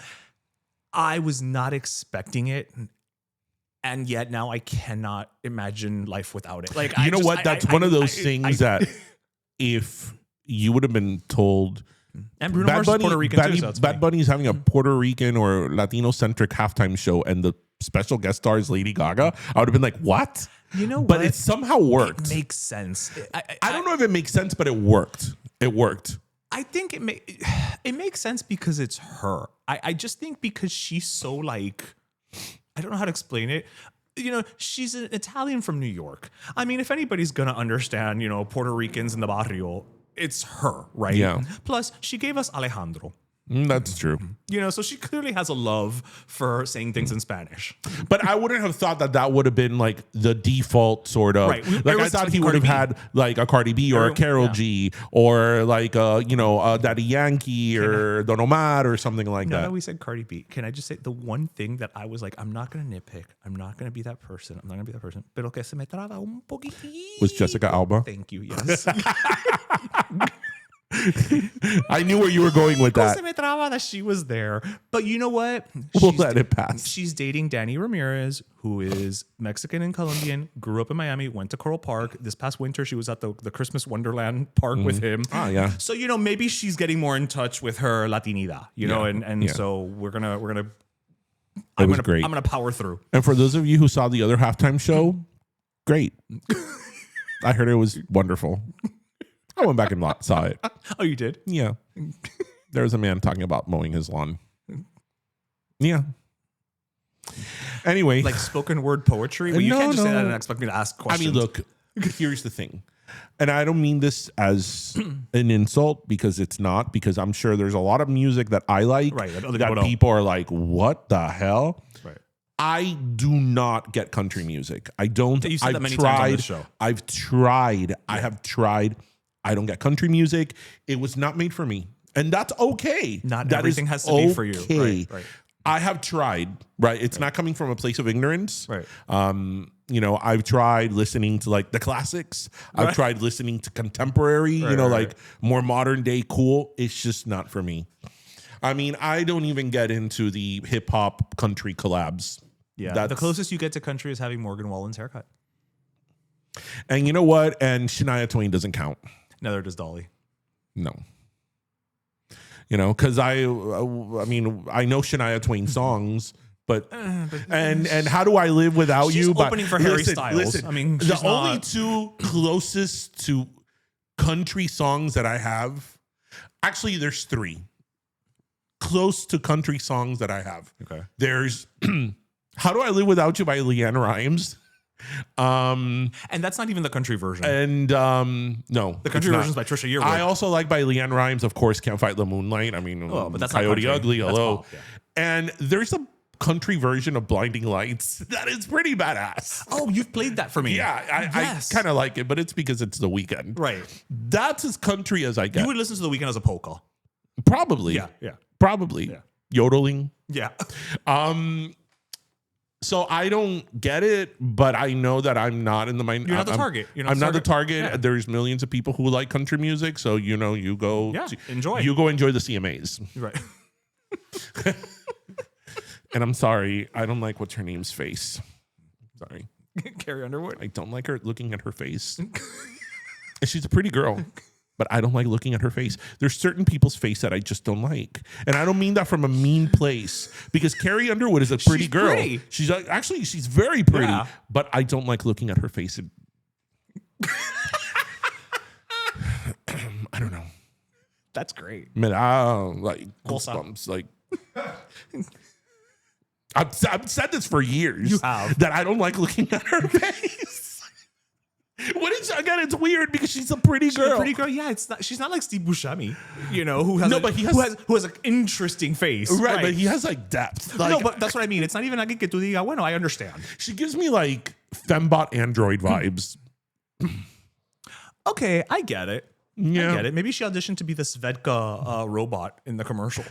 I was not expecting it. And yet now I cannot imagine life without it. Like,
you know what? That's one of those things that if you would have been told
And Bruno Mars is Puerto Rican too, so that's
Bad
funny.
Bunny's having a Puerto Rican or Latino-centric halftime show, and the special guest star is Lady Gaga. I would have been like, what?
You know
but
what?
it somehow worked.
It makes sense.
I don't know if it makes sense, but it worked. It worked.
I think it makes sense because it's her. I just think because she's so like, I don't know how to explain it. You know, she's an Italian from New York. I mean, if anybody's gonna understand, you know, Puerto Ricans in the barrio, it's her, right?
Yeah.
Plus, she gave us Alejandro.
That's true.
You know, so she clearly has a love for saying things in Spanish.
But I wouldn't have thought that would have been like the default sort of.
Right.
Like I thought he would have had like a Cardi B or a Karol G or like a Daddy Yankee or Don Omar or something like
Now
that.
that we said Cardi B, can I just say the one thing that I was like, I'm not going to nitpick. I'm not going to be that person. I'm not going to be that person. Pero que se me traba un poquitito.
Was Jessica Alba?
Thank you. Yes.
I knew where you were going with that.
Se me traba that she was there. But you know what?
We'll let it pass.
She's dating Danny Ramirez, who is Mexican and Colombian, grew up in Miami, went to Coral Park. This past winter, she was at the Christmas Wonderland Park with him.
Oh, yeah.
So, you know, maybe she's getting more in touch with her Latinidad, you know, and so we're gonna
Great.
I'm gonna power through.
And for those of you who saw the other halftime show, great. I heard it was wonderful. I went back and saw it.
Oh, you did?
Yeah. There was a man talking about mowing his lawn. Yeah. Anyway.
Like spoken word poetry? But you can't just say that and expect me to ask questions.
I mean, look, here's the thing. And I don't mean this as an insult because it's not, because I'm sure there's a lot of music that I like that people are like, what the hell?
Right.
I do not get country music. I don't.
You said that many
tried.
times on the show.
I've tried. Yeah. I have tried. I don't get country music. It was not made for me. And that's okay.
Not everything has to be for you. Right.
I have tried, right? It's not coming from a place of ignorance.
Right.
I've tried listening to like the classics. I've tried listening to contemporary, like more modern day cool. It's just not for me. I mean, I don't even get into the hip hop country collabs.
Yeah. The closest you get to country is having Morgan Wallen's haircut.
And you know what? And Shania Twain doesn't count.
Neither does Dolly.
No. Because I mean, I know Shania Twain songs, but and how do I live without you?
Opening for Harry Styles.
Listen,
I mean,
the only two closest to country songs that I have, actually, there's three close to country songs that I have.
Okay.
There's "How Do I Live Without You" by Leanne Rimes.
And that's not even the country version.
And no,
the country version is by Trisha Yearwood.
I also like by Leanne Rimes, of course, "Can't Fight the Moonlight." I mean,
but that's
Coyote
not
Ugly,
that's
hello.
pop, yeah.
And there's a country version of "Blinding Lights" that is pretty badass.
Oh, you've played that for me.
Yeah, I kind of like it, but it's because it's The Weeknd.
Right.
That's as country as I get.
You would listen to The Weeknd as a polka.
Probably.
Yeah.
Probably.
Yeah.
Yodeling.
Yeah.
So I don't get it, but I know that I'm not in the mind.
You're not the target.
I'm not the target.
Yeah.
There's millions of people who like country music, so you go.
Yeah, enjoy.
You go enjoy the CMAs.
Right.
And I'm sorry, I don't like what's her name's face. Sorry,
Carrie Underwood.
I don't like her looking at her face. And she's a pretty girl. But I don't like looking at her face. There's certain people's face that I just don't like. And I don't mean that from a mean place, because Carrie Underwood is a pretty girl.
Pretty.
She's actually, she's very pretty, but I don't like looking at her face. I don't know.
That's great.
Man, like goosebumps. Like I've said this for years.
You have.
That I don't like looking at her face. What is again? It's weird because she's a pretty girl.
She's a pretty girl. Yeah, it's not. She's not like Steve Buscemi, who has who has an interesting face.
Right, but he has like depth. Like,
no, but that's what I mean. It's not even like que tú diga, bueno, I understand.
She gives me like fembot android vibes.
Okay, I get it.
Yeah.
I get it. Maybe she auditioned to be the Svedka robot in the commercial.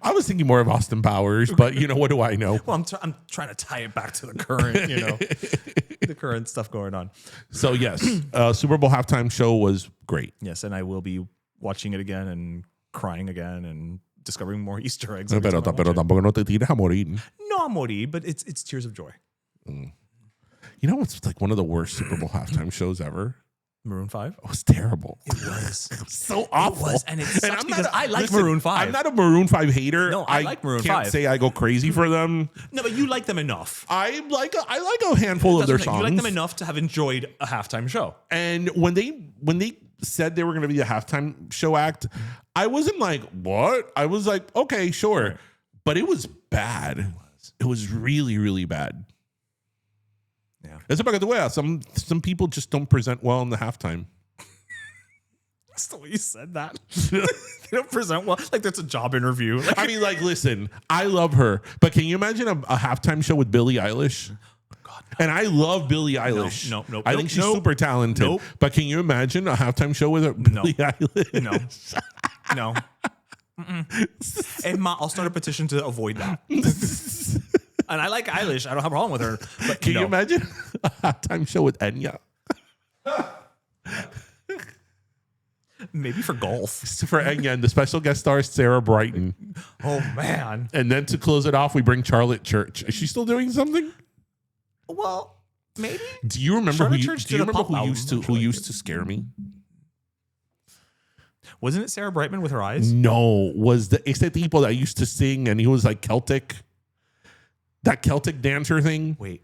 I was thinking more of Austin Powers, but what do I know?
Well, I'm trying to tie it back to the current, the current stuff going on.
So yes, Super Bowl halftime show was great.
Yes, and I will be watching it again and crying again and discovering more Easter eggs.
Pero tampoco no te tires a morir.
No, a morir, but it's tears of joy.
You know what's like one of the worst Super Bowl halftime shows ever?
Maroon 5?
It was terrible.
It was.
It was so awful.
And it sucks
I'm
because
not
I like Maroon 5.
I'm not a Maroon 5 hater.
No, I like Maroon
can't
5.
say I go crazy for them.
No, but you like them enough.
I like a handful of their songs.
You like them enough to have enjoyed a halftime show.
And when they said they were going to be the halftime show act, I wasn't like, what? I was like, okay, sure. Right. But it was bad. It was really, really bad.
Yeah.
It's about the way some people just don't present well in the halftime.
That's the way you said that. They don't present well. Like that's a job interview. Like,
I mean, like, listen, I love her, but can you imagine a halftime show with Billie Eilish? God, no. And I love Billie Eilish.
No.
I think she's super talented.
Nope.
But can you imagine a halftime show with Billie Eilish?
No. And I'll start a petition to avoid that. And I like Eilish. I don't have a problem with her. But
can you imagine a halftime show with Enya?
Maybe for golf.
For Enya, and the special guest star is Sarah Brightman.
Oh man!
And then to close it off, we bring Charlotte Church. Is she still doing something?
Well, maybe.
Do you remember
Charlotte
who
Church
used to scare me?
Wasn't it Sarah Brightman with her eyes?
No, was the este tipo that used to sing and he was like Celtic, that Celtic dancer thing.
Wait,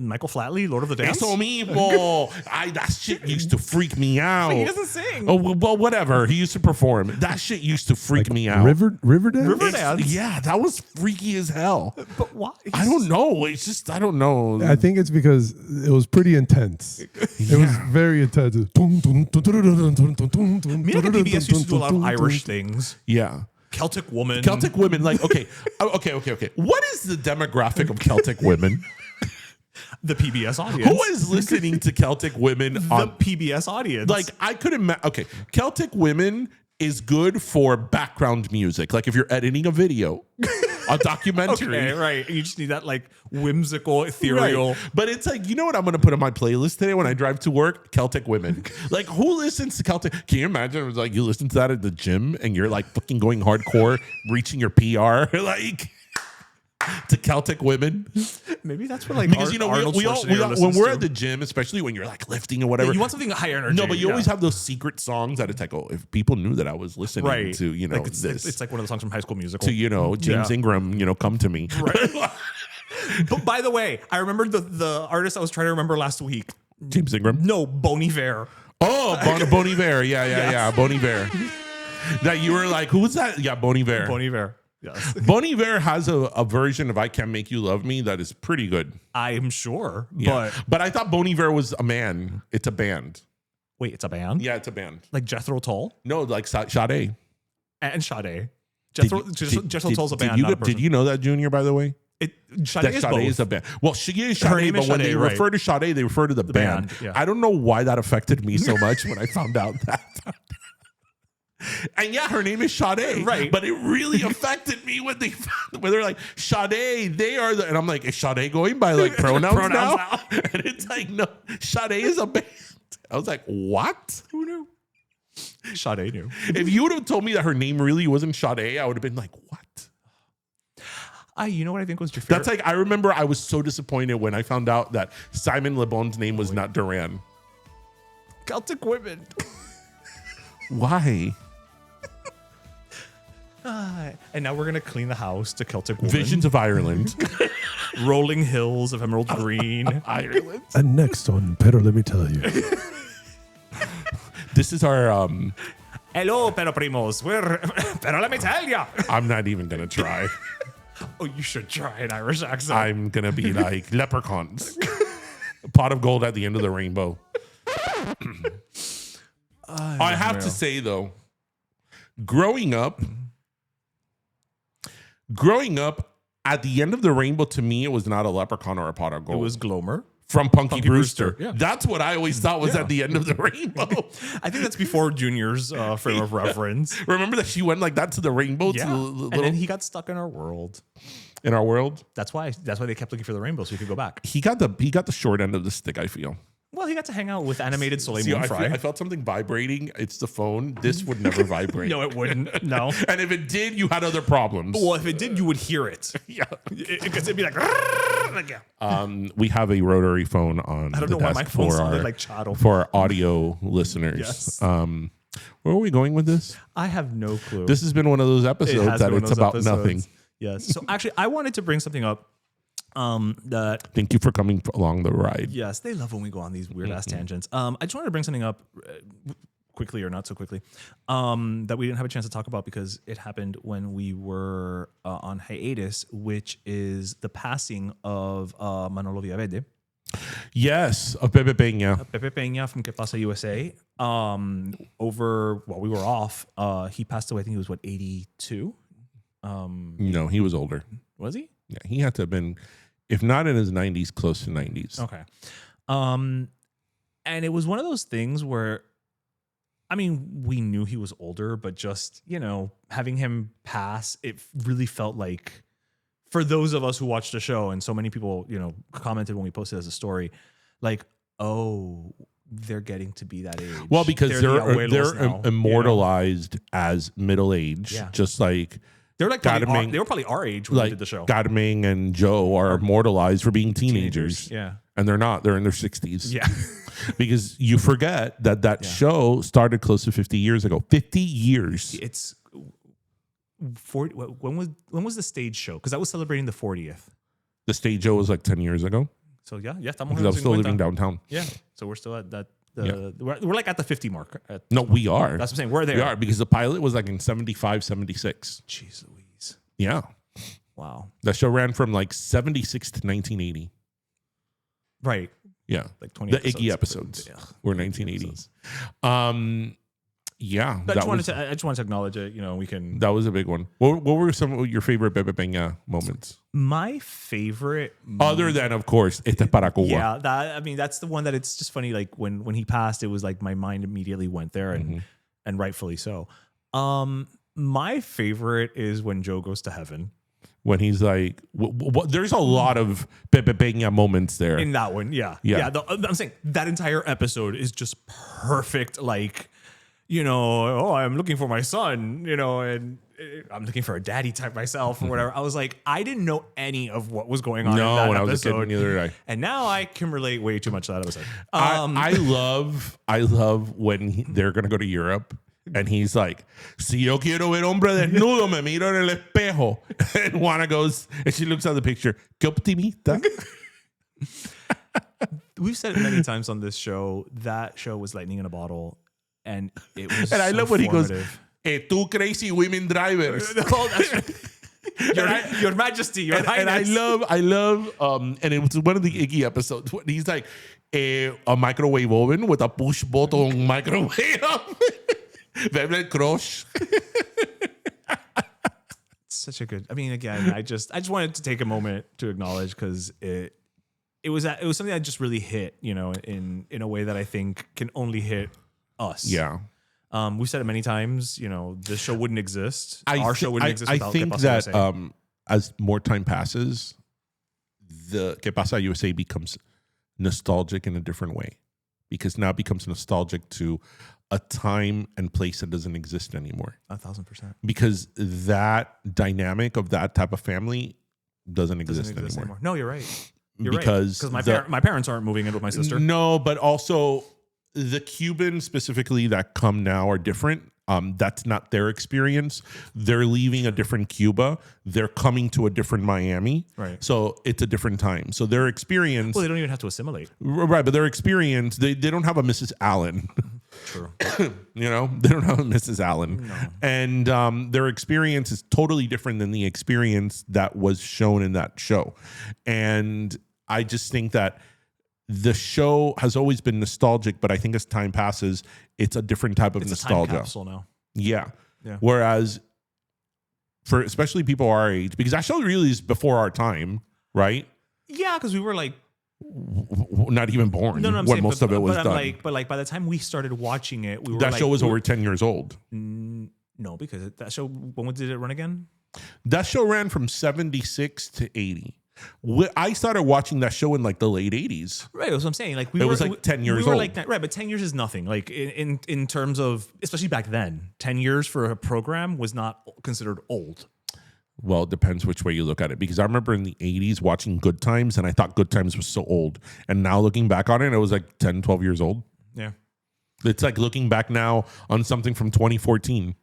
Michael Flatley, Lord of the Dance?
Eso mismo. That shit used to freak me out.
But he doesn't sing.
Oh, well, whatever. He used to perform. That shit used to freak me out.
Riverdance?
Yeah, that was freaky as hell.
But why?
I don't know. It's just, I don't know.
I think it's because it was pretty intense. It was very intense.
Me and PBS used to do a lot of Irish things.
Yeah.
Celtic Woman.
Celtic women, like, okay. What is the demographic of Celtic women?
The PBS audience.
Who is listening to Celtic women on
PBS audience?
Like, I could imagine. Okay, Celtic Women is good for background music. Like if you're editing a video, a documentary.
Okay, right. You just need that like whimsical, ethereal.
Right. But it's like, you know what I'm going to put on my playlist today when I drive to work? Celtic Women. Like who listens to Celtic? Can you imagine? It was like you listen to that at the gym and you're like fucking going hardcore, reaching your PR. Like... to Celtic Women.
Maybe that's what like
because
Arnold
we all when we're at the gym, especially when you're like lifting or whatever.
Yeah, you want something higher energy.
No, but you always have those secret songs that it's like, oh, if people knew that I was listening to, you know,
like it's like one of the songs from High School Musical.
To, you know, James Ingram, you know, come to me.
Right. But by the way, I remembered the artist I was trying to remember last week.
James Ingram?
No, Bon Iver.
Oh, Bon Iver. Yeah. Bon Iver. That you were like, who was that? Yeah, Bon Iver.
Bon Iver. Yes.
Bon Iver has a version of I Can't Make You Love Me that is pretty good.
I'm sure.
Yeah. But I thought Bon Iver was a man. It's a band.
Wait, it's a band?
Yeah, it's a band.
Like Jethro Tull?
No, like Sade.
And Sade. Jethro Tull's a band, not a person.
Did you know that, Junior, by the way?
Sade is
a band. Well, she is Sade, but when they refer to Sade, they refer to the band.
Yeah.
I don't know why that affected me so much when I found out that. And yeah, her name is Sade,
right?
But it really affected me when they're like Sade. They are and I'm like, is Sade going by like pronouns now? And it's like, no, Sade is a band. I was like, what?
Who knew? Sade knew.
If you would have told me that her name really wasn't Sade, I would have been like, what?
You know what I think was your favorite?
That's like, I remember I was so disappointed when I found out that Simon Le Bon's name was not Duran.
Celtic Women.
Why?
And now we're going to clean the house to Celtic Woman.
Visions of Ireland.
Rolling hills of emerald green.
Ireland.
And next on Pero Let Me Tell You.
This is our...
Hello, Pero Primos. Pero Let Me Tell Ya.
I'm not even going to try.
Oh, you should try an Irish accent.
I'm going to be like leprechauns. A pot of gold at the end of the rainbow. I have to say, though, growing up, at the end of the rainbow, to me, it was not a leprechaun or a pot of gold.
It was Glomer.
From Punky Brewster.
Yeah.
That's what I always thought was at the end of the rainbow.
I think that's before Junior's frame of reference.
Remember that she went like that to the rainbow?
Yeah.
To the
and then he got stuck in our world.
In our world?
That's why they kept looking for the rainbow so he could go back.
He got the short end of the stick, I feel.
Well, he got to hang out with animated Soleil
See,
Moonfry.
I felt something vibrating. It's the phone. This would never vibrate.
No, it wouldn't. No.
And if it did, you had other problems.
Well, if it did, you would hear it.
Yeah.
Because it'd be like...
We have a rotary phone on
I don't
the
know why
desk
my phone
for
sounded
our,
like Chado.
for our audio listeners.
Yes.
Where are we going with this?
I have no clue.
This has been one of those episodes that it's about nothing.
Yes. So actually, I wanted to bring something up. That
Thank you for coming along the ride.
yes, they love when we go on these weird ass tangents. I just wanted to bring something up quickly or not so quickly that we didn't have a chance to talk about because it happened when we were on hiatus, which is the passing of Manolo Villaverde.
Yes, of Pepe Peña.
Pepe Peña from Que Pasa USA. Over while we were off, he passed away. I think he was 82.
No, he was older.
Was he?
Yeah, he had to have been, if not in his 90s, close to 90s.
Okay. And it was one of those things where, I mean, we knew he was older, but just, having him pass, it really felt like, for those of us who watched the show, and so many people, commented when we posted as a story, like, oh, they're getting to be that age.
Well, because they're
now,
immortalized as middle age, just like
they were probably our age when we did the show.
Gadaming and Joe are immortalized for being teenagers.
Yeah.
And they're not. They're in their 60s.
Yeah.
Because you forget that show started close to 50 years ago. 50 years.
It's 40. When was the stage show? Because I was celebrating the 40th.
The stage show was like 10 years ago.
So yeah.
Because I was still living downtown.
Yeah. So we're still at that. We're like at the 50 mark.
No, we are.
That's what I'm saying. We're there.
We are because the pilot was like in 75, 76.
Jeez Louise.
Yeah.
Wow.
That show ran from like 76 to 1980.
Right.
Yeah.
Like 20
the
episodes.
Iggy episodes were 1980s. Yeah.
I just wanted to acknowledge it. We can.
That was a big one. What were some of your favorite Pepe Peña moments?
My favorite,
other than, of course, Este para Cuba.
Yeah, that's the one that it's just funny. Like when he passed, it was like my mind immediately went there, and rightfully so. My favorite is when Joe goes to heaven.
When he's like, there's a lot of Pepe Peña moments there.
In that one, yeah. I'm saying that entire episode is just perfect. Like, I'm looking for my son, and I'm looking for a daddy type myself or whatever. I was like, I didn't know any of what was going on in that
when
episode.
I was a kid, neither did I.
And now I can relate way too much to that episode.
I love when they're going to go to Europe. And he's like, si yo quiero ver hombre desnudo, me miro en el espejo. And Juana goes, and she looks at the picture, que optimista.
We've said it many times on this show, that show was lightning in a bottle. And it was
and I love when he goes,
two
crazy women drivers.
Your Majesty, Your Highness.
And I love, and it was one of the Iggy episodes. He's like, a microwave oven with a push button microwave oven. Crush.
Such a good. I mean, again, I just wanted to take a moment to acknowledge because it was something that just really hit, in a way that I think can only hit us.
Yeah.
We've said it many times. This show wouldn't exist. Our show wouldn't exist. Without
I think that as more time passes, the Que Pasa USA becomes nostalgic in a different way, because now it becomes nostalgic to a time and place that doesn't exist anymore.
1,000%.
Because that dynamic of that type of family doesn't exist anymore.
No, you're right.
Because
my parents aren't moving in with my sister.
No, but also the Cubans specifically that come now are different. That's not their experience. They're leaving a different Cuba. They're coming to a different Miami. Right. So it's a different time. So their experience.
Well, they don't even have to assimilate.
Right. But their experience, they don't have a Mrs. Allen.
True.
They don't have a Mrs. Allen. No. And their experience is totally different than the experience that was shown in that show. And I just think that the show has always been nostalgic, but I think as time passes, it's a different type of nostalgia.
It's a time capsule now.
Yeah. Whereas for especially people our age, because that show really is before our time, right?
Yeah, because we were like
not even born when most of it was done.
But by the time we started watching it,
that show was over 10 years old.
No, because that show, when did it run again?
That show ran from 76 to 80. I started watching that show in like the late 80s.
Right, that's what I'm saying. Like
it was like 10 years old.
Right, but 10 years is nothing. Like in terms of, especially back then, 10 years for a program was not considered old.
Well, it depends which way you look at it. Because I remember in the 80s watching Good Times, and I thought Good Times was so old. And now looking back on it, I was like 10, 12 years old.
Yeah.
It's like looking back now on something from 2014.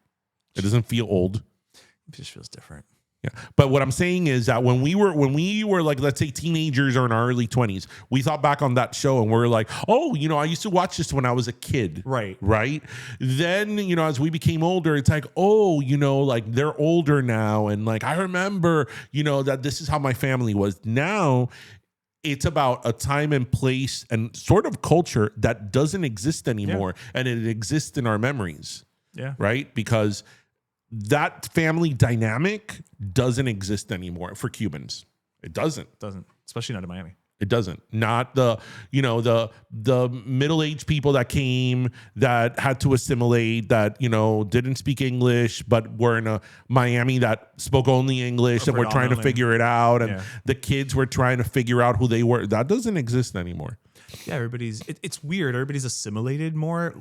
It doesn't feel old.
It just feels different.
Yeah. But what I'm saying is that when we were like, let's say teenagers or in our early 20s, we thought back on that show and we're like, oh, you know, I used to watch this when I was a kid.
Right.
Right. Then, you know, as we became older, it's like, oh, you know, like they're older now. And like, I remember, you know, that this is how my family was. Now it's about a time and place and sort of culture that doesn't exist anymore. Yeah. And it exists in our memories.
Yeah.
Right. Because that family dynamic doesn't exist anymore for Cubans. It doesn't.
Especially not in Miami.
It doesn't. Not the, you know, the middle-aged people that came that had to assimilate, that, you know, didn't speak English, but were in a Miami that spoke only English and were trying to figure it out. And the kids were trying to figure out who they were. That doesn't exist anymore.
Yeah, it's weird. Everybody's assimilated more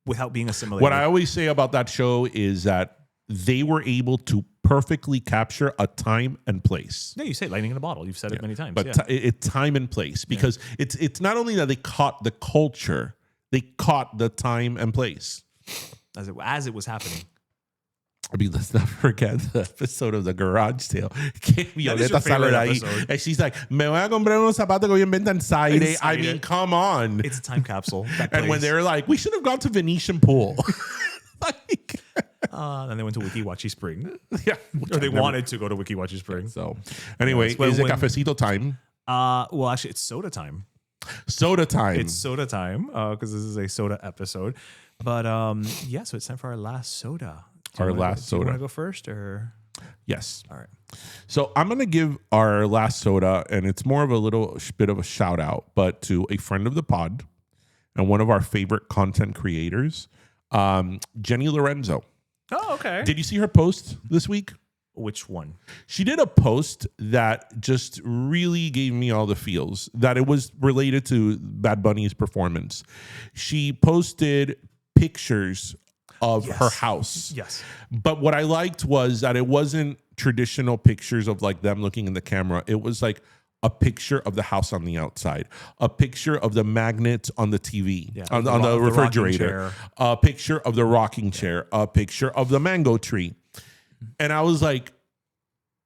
without being assimilated.
What I always say about that show is that they were able to perfectly capture a time and place.
Yeah, you say lightning in a bottle. You've said it many times.
But it's time and place, because it's not only that they caught the culture, they caught the time and place.
As it was happening.
I mean, let's not forget the episode of the Garage Sale.
Violeta sale de ahí.
And she's like, me voy a comprar unos zapatos que hoy inventan Zaire. I mean, come on.
It's a time capsule.
And when they're like, we should have gone to Venetian Pool.
Like, then they went to Wiki Wachi Spring.
Yeah.
Or they wanted to go to Wiki Wachi Spring.
So anyway, is it Cafecito time?
Well, actually, it's soda time.
Soda time.
It's soda time, because this is a soda episode. But yeah, so it's time for our last soda. Do you want to go first, or?
Yes.
All right.
So I'm going to give our last soda, and it's more of a little bit of a shout out, but to a friend of the pod and one of our favorite content creators, Jenny Lorenzo.
Oh, okay.
Did you see her post this week?
Which one?
She did a post that just really gave me all the feels, that it was related to Bad Bunny's performance. She posted pictures of her house.
Yes.
But what I liked was that it wasn't traditional pictures of like them looking in the camera. It was like a picture of the house on the outside, a picture of the magnets on the TV, on the refrigerator, a picture of the rocking chair, a picture of the mango tree. And I was like,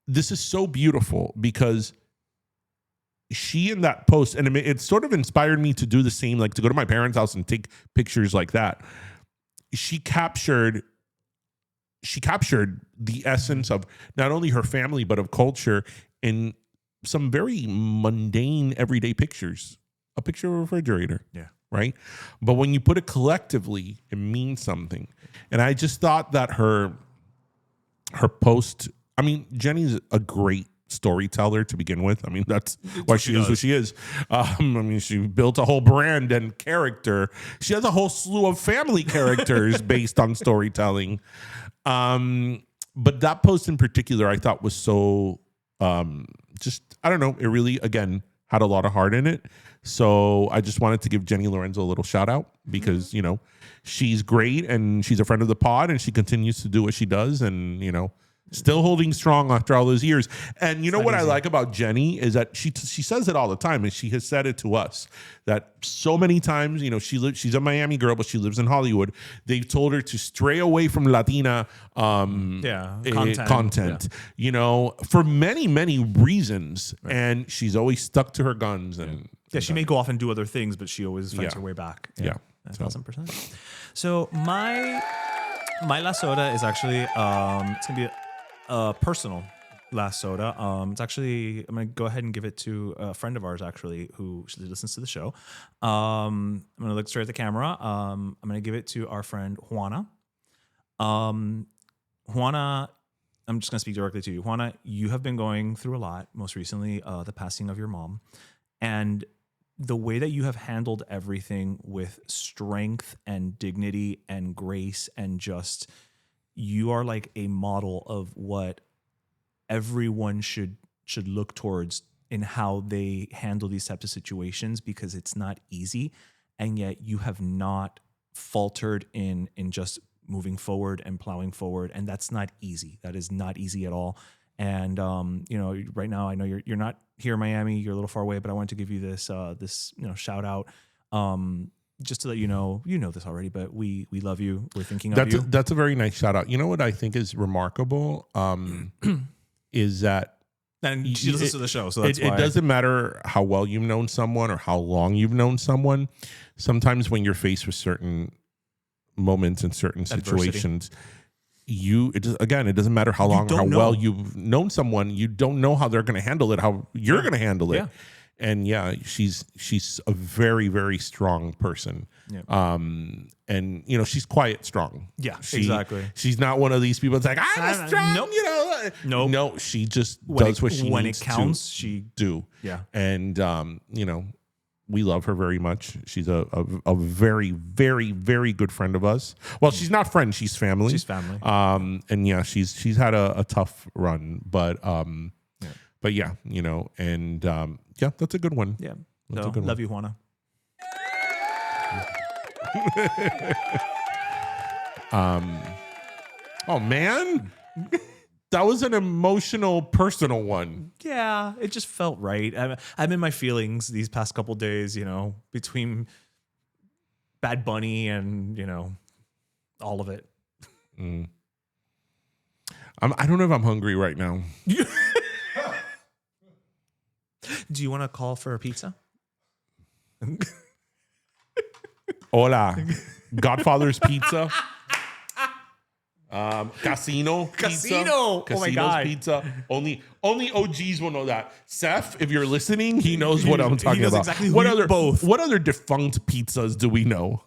this is so beautiful, because she, in that post, and it sort of inspired me to do the same, like to go to my parents' house and take pictures like that. She captured the essence of not only her family, but of culture in some very mundane, everyday pictures. A picture of a refrigerator.
Yeah.
Right? But when you put it collectively, it means something. And I just thought that her post, I mean, Jenny's a great storyteller to begin with. I mean, that's why she is what she is. I mean, she built a whole brand and character. She has a whole slew of family characters based on storytelling. But that post in particular, I thought was so just, I don't know, it really, again, had a lot of heart in it. So I just wanted to give Jenny Lorenzo a little shout out, because, you know, she's great and she's a friend of the pod and she continues to do what she does, and, you know, still holding strong after all those years. And you know what I like about Jenny is that she says it all the time, and she has said it to us, that so many times, you know, she's a Miami girl, but she lives in Hollywood. They've told her to stray away from Latina content, you know, for many, many reasons. Right. And she's always stuck to her guns. And
she may go off and do other things, but she always finds her way back.
Yeah.
1,000%. So my last soda is actually it's gonna be a personal last soda. It's actually, I'm gonna go ahead and give it to a friend of ours, actually, who listens to the show. I'm gonna look straight at the camera. I'm gonna give it to our friend Juana. Juana, I'm just gonna speak directly to you. Juana, you have been going through a lot, most recently the passing of your mom, and the way that you have handled everything with strength and dignity and grace, and just, you are like a model of what everyone should look towards in how they handle these types of situations, because it's not easy. And yet you have not faltered in just moving forward and plowing forward. And that's not easy. That is not easy at all. And, right now I know you're not here in Miami, you're a little far away, but I wanted to give you this shout out. Just to let you know this already, but we love you. We're thinking of you.
That's a very nice shout out. You know what I think is remarkable is that,
and she listens to the show, so that's why.
It doesn't matter how well you've known someone or how long you've known someone. Sometimes when you're faced with certain moments and certain situations, it doesn't matter how long or how well you've known someone. You don't know how they're going to handle it, how you're going to handle it. Yeah. And she's a very, very strong person. Yeah. And she's quiet, strong.
Yeah, exactly.
She's not one of these people that's like, I'm strong, nope. No, she just does what she needs
when it counts,
she do.
Yeah.
And we love her very much. She's a very, very, very good friend of us. Well, she's not friend, she's family.
She's family.
And yeah, she's had a tough run, but yeah, that's a good one.
Yeah.
That's a good
love
one.
you, Juana.
Oh man, that was an emotional, personal one.
Yeah, it just felt right. I'm in my feelings these past couple days, between Bad Bunny and, all of it.
I don't know if I'm hungry right now.
Do you want to call for a pizza?
Hola, Godfather's Pizza. Casino Pizza.
Oh my God.
Pizza. Only OGs will know that. Seth, if you're listening, he knows what I'm talking about.
Exactly
What other defunct pizzas do we know?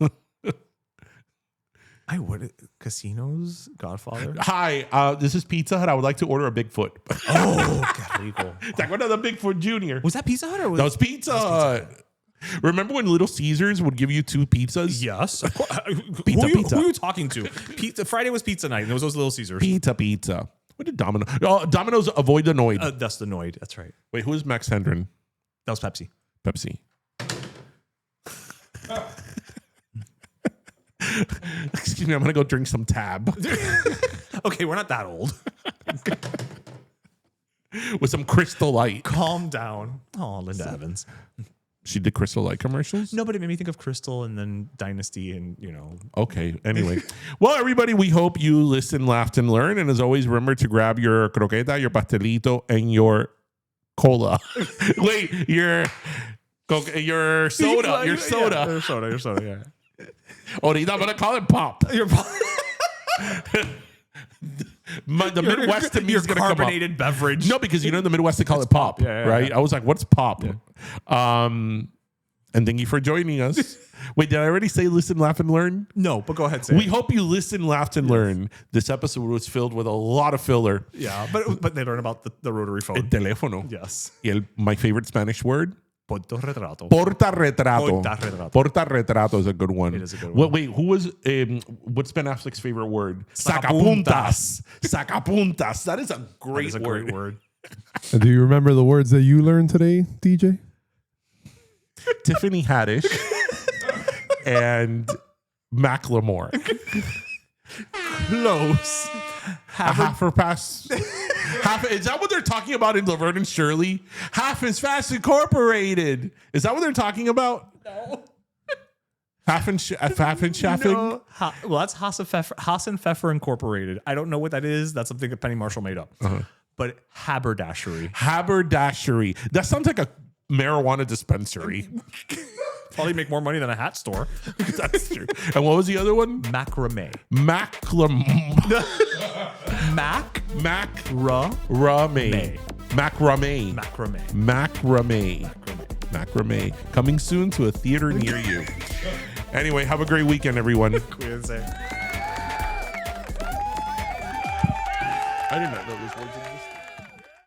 Casinos? Godfather?
Hi, this is Pizza Hut. I would like to order a Bigfoot.
Oh, qué rico.
It's like another Bigfoot Jr.
Was that Pizza Hut?
That was Pizza Hut. Remember when Little Caesars would give you 2 pizzas?
Yes.
Pizza.
Who are you talking to? Friday was pizza night, and it was those Little Caesars.
Pizza. What did Domino? Oh, Domino's avoid the Noid.
That's the Noid. That's right.
Wait, who is Max Hendren?
That was Pepsi.
Excuse me, I'm gonna go drink some Tab.
Okay, we're not that old.
With some Crystal Light.
Calm down. Oh, Linda Evans.
She did Crystal Light commercials?
No, but it made me think of Crystal and then Dynasty and,
Okay, anyway. Well, everybody, we hope you listen, laughed, and learn. And as always, remember to grab your croqueta, your pastelito, and your cola. Wait, your soda. Your soda.
Your soda, yeah.
Ahorita, I'm going to call it pop.
The
Midwest to me is going to come up.
Carbonated beverage.
No, because in the Midwest they call it pop, right? Yeah. I was like, what's pop? Yeah. And thank you for joining us. Wait, did I already say listen, laugh, and learn?
No, but go ahead. Say
we hope you listen, laughed, and learn. This episode was filled with a lot of filler.
Yeah, but they learn about the rotary phone.
El teléfono.
Yes.
Y my favorite Spanish word?
Portarretrato.
Portarretrato is a good one.
It is a good one.
Wait, who was what's Ben Affleck's favorite word? Sacapuntas. Sacapuntas. That is a great word.
Do you remember the words that you learned today, DJ?
Tiffany Haddish and Macklemore.
Close.
Half or past. Is that what they're talking about in Laverne and Shirley? Half is Fast Incorporated. Is that what they're talking about?
No.
Half and Schaffing?
No. Well, that's Haas and Pfeffer Incorporated. I don't know what that is. That's something that Penny Marshall made up. Uh-huh. But Haberdashery.
That sounds like a marijuana dispensary.
Probably make more money than a hat store.
That's true. And what was the other one?
Macrame.
Macrame. Coming soon to a theater near you. Anyway, have a great weekend, everyone.
Cuídense.
I did not know those words existed.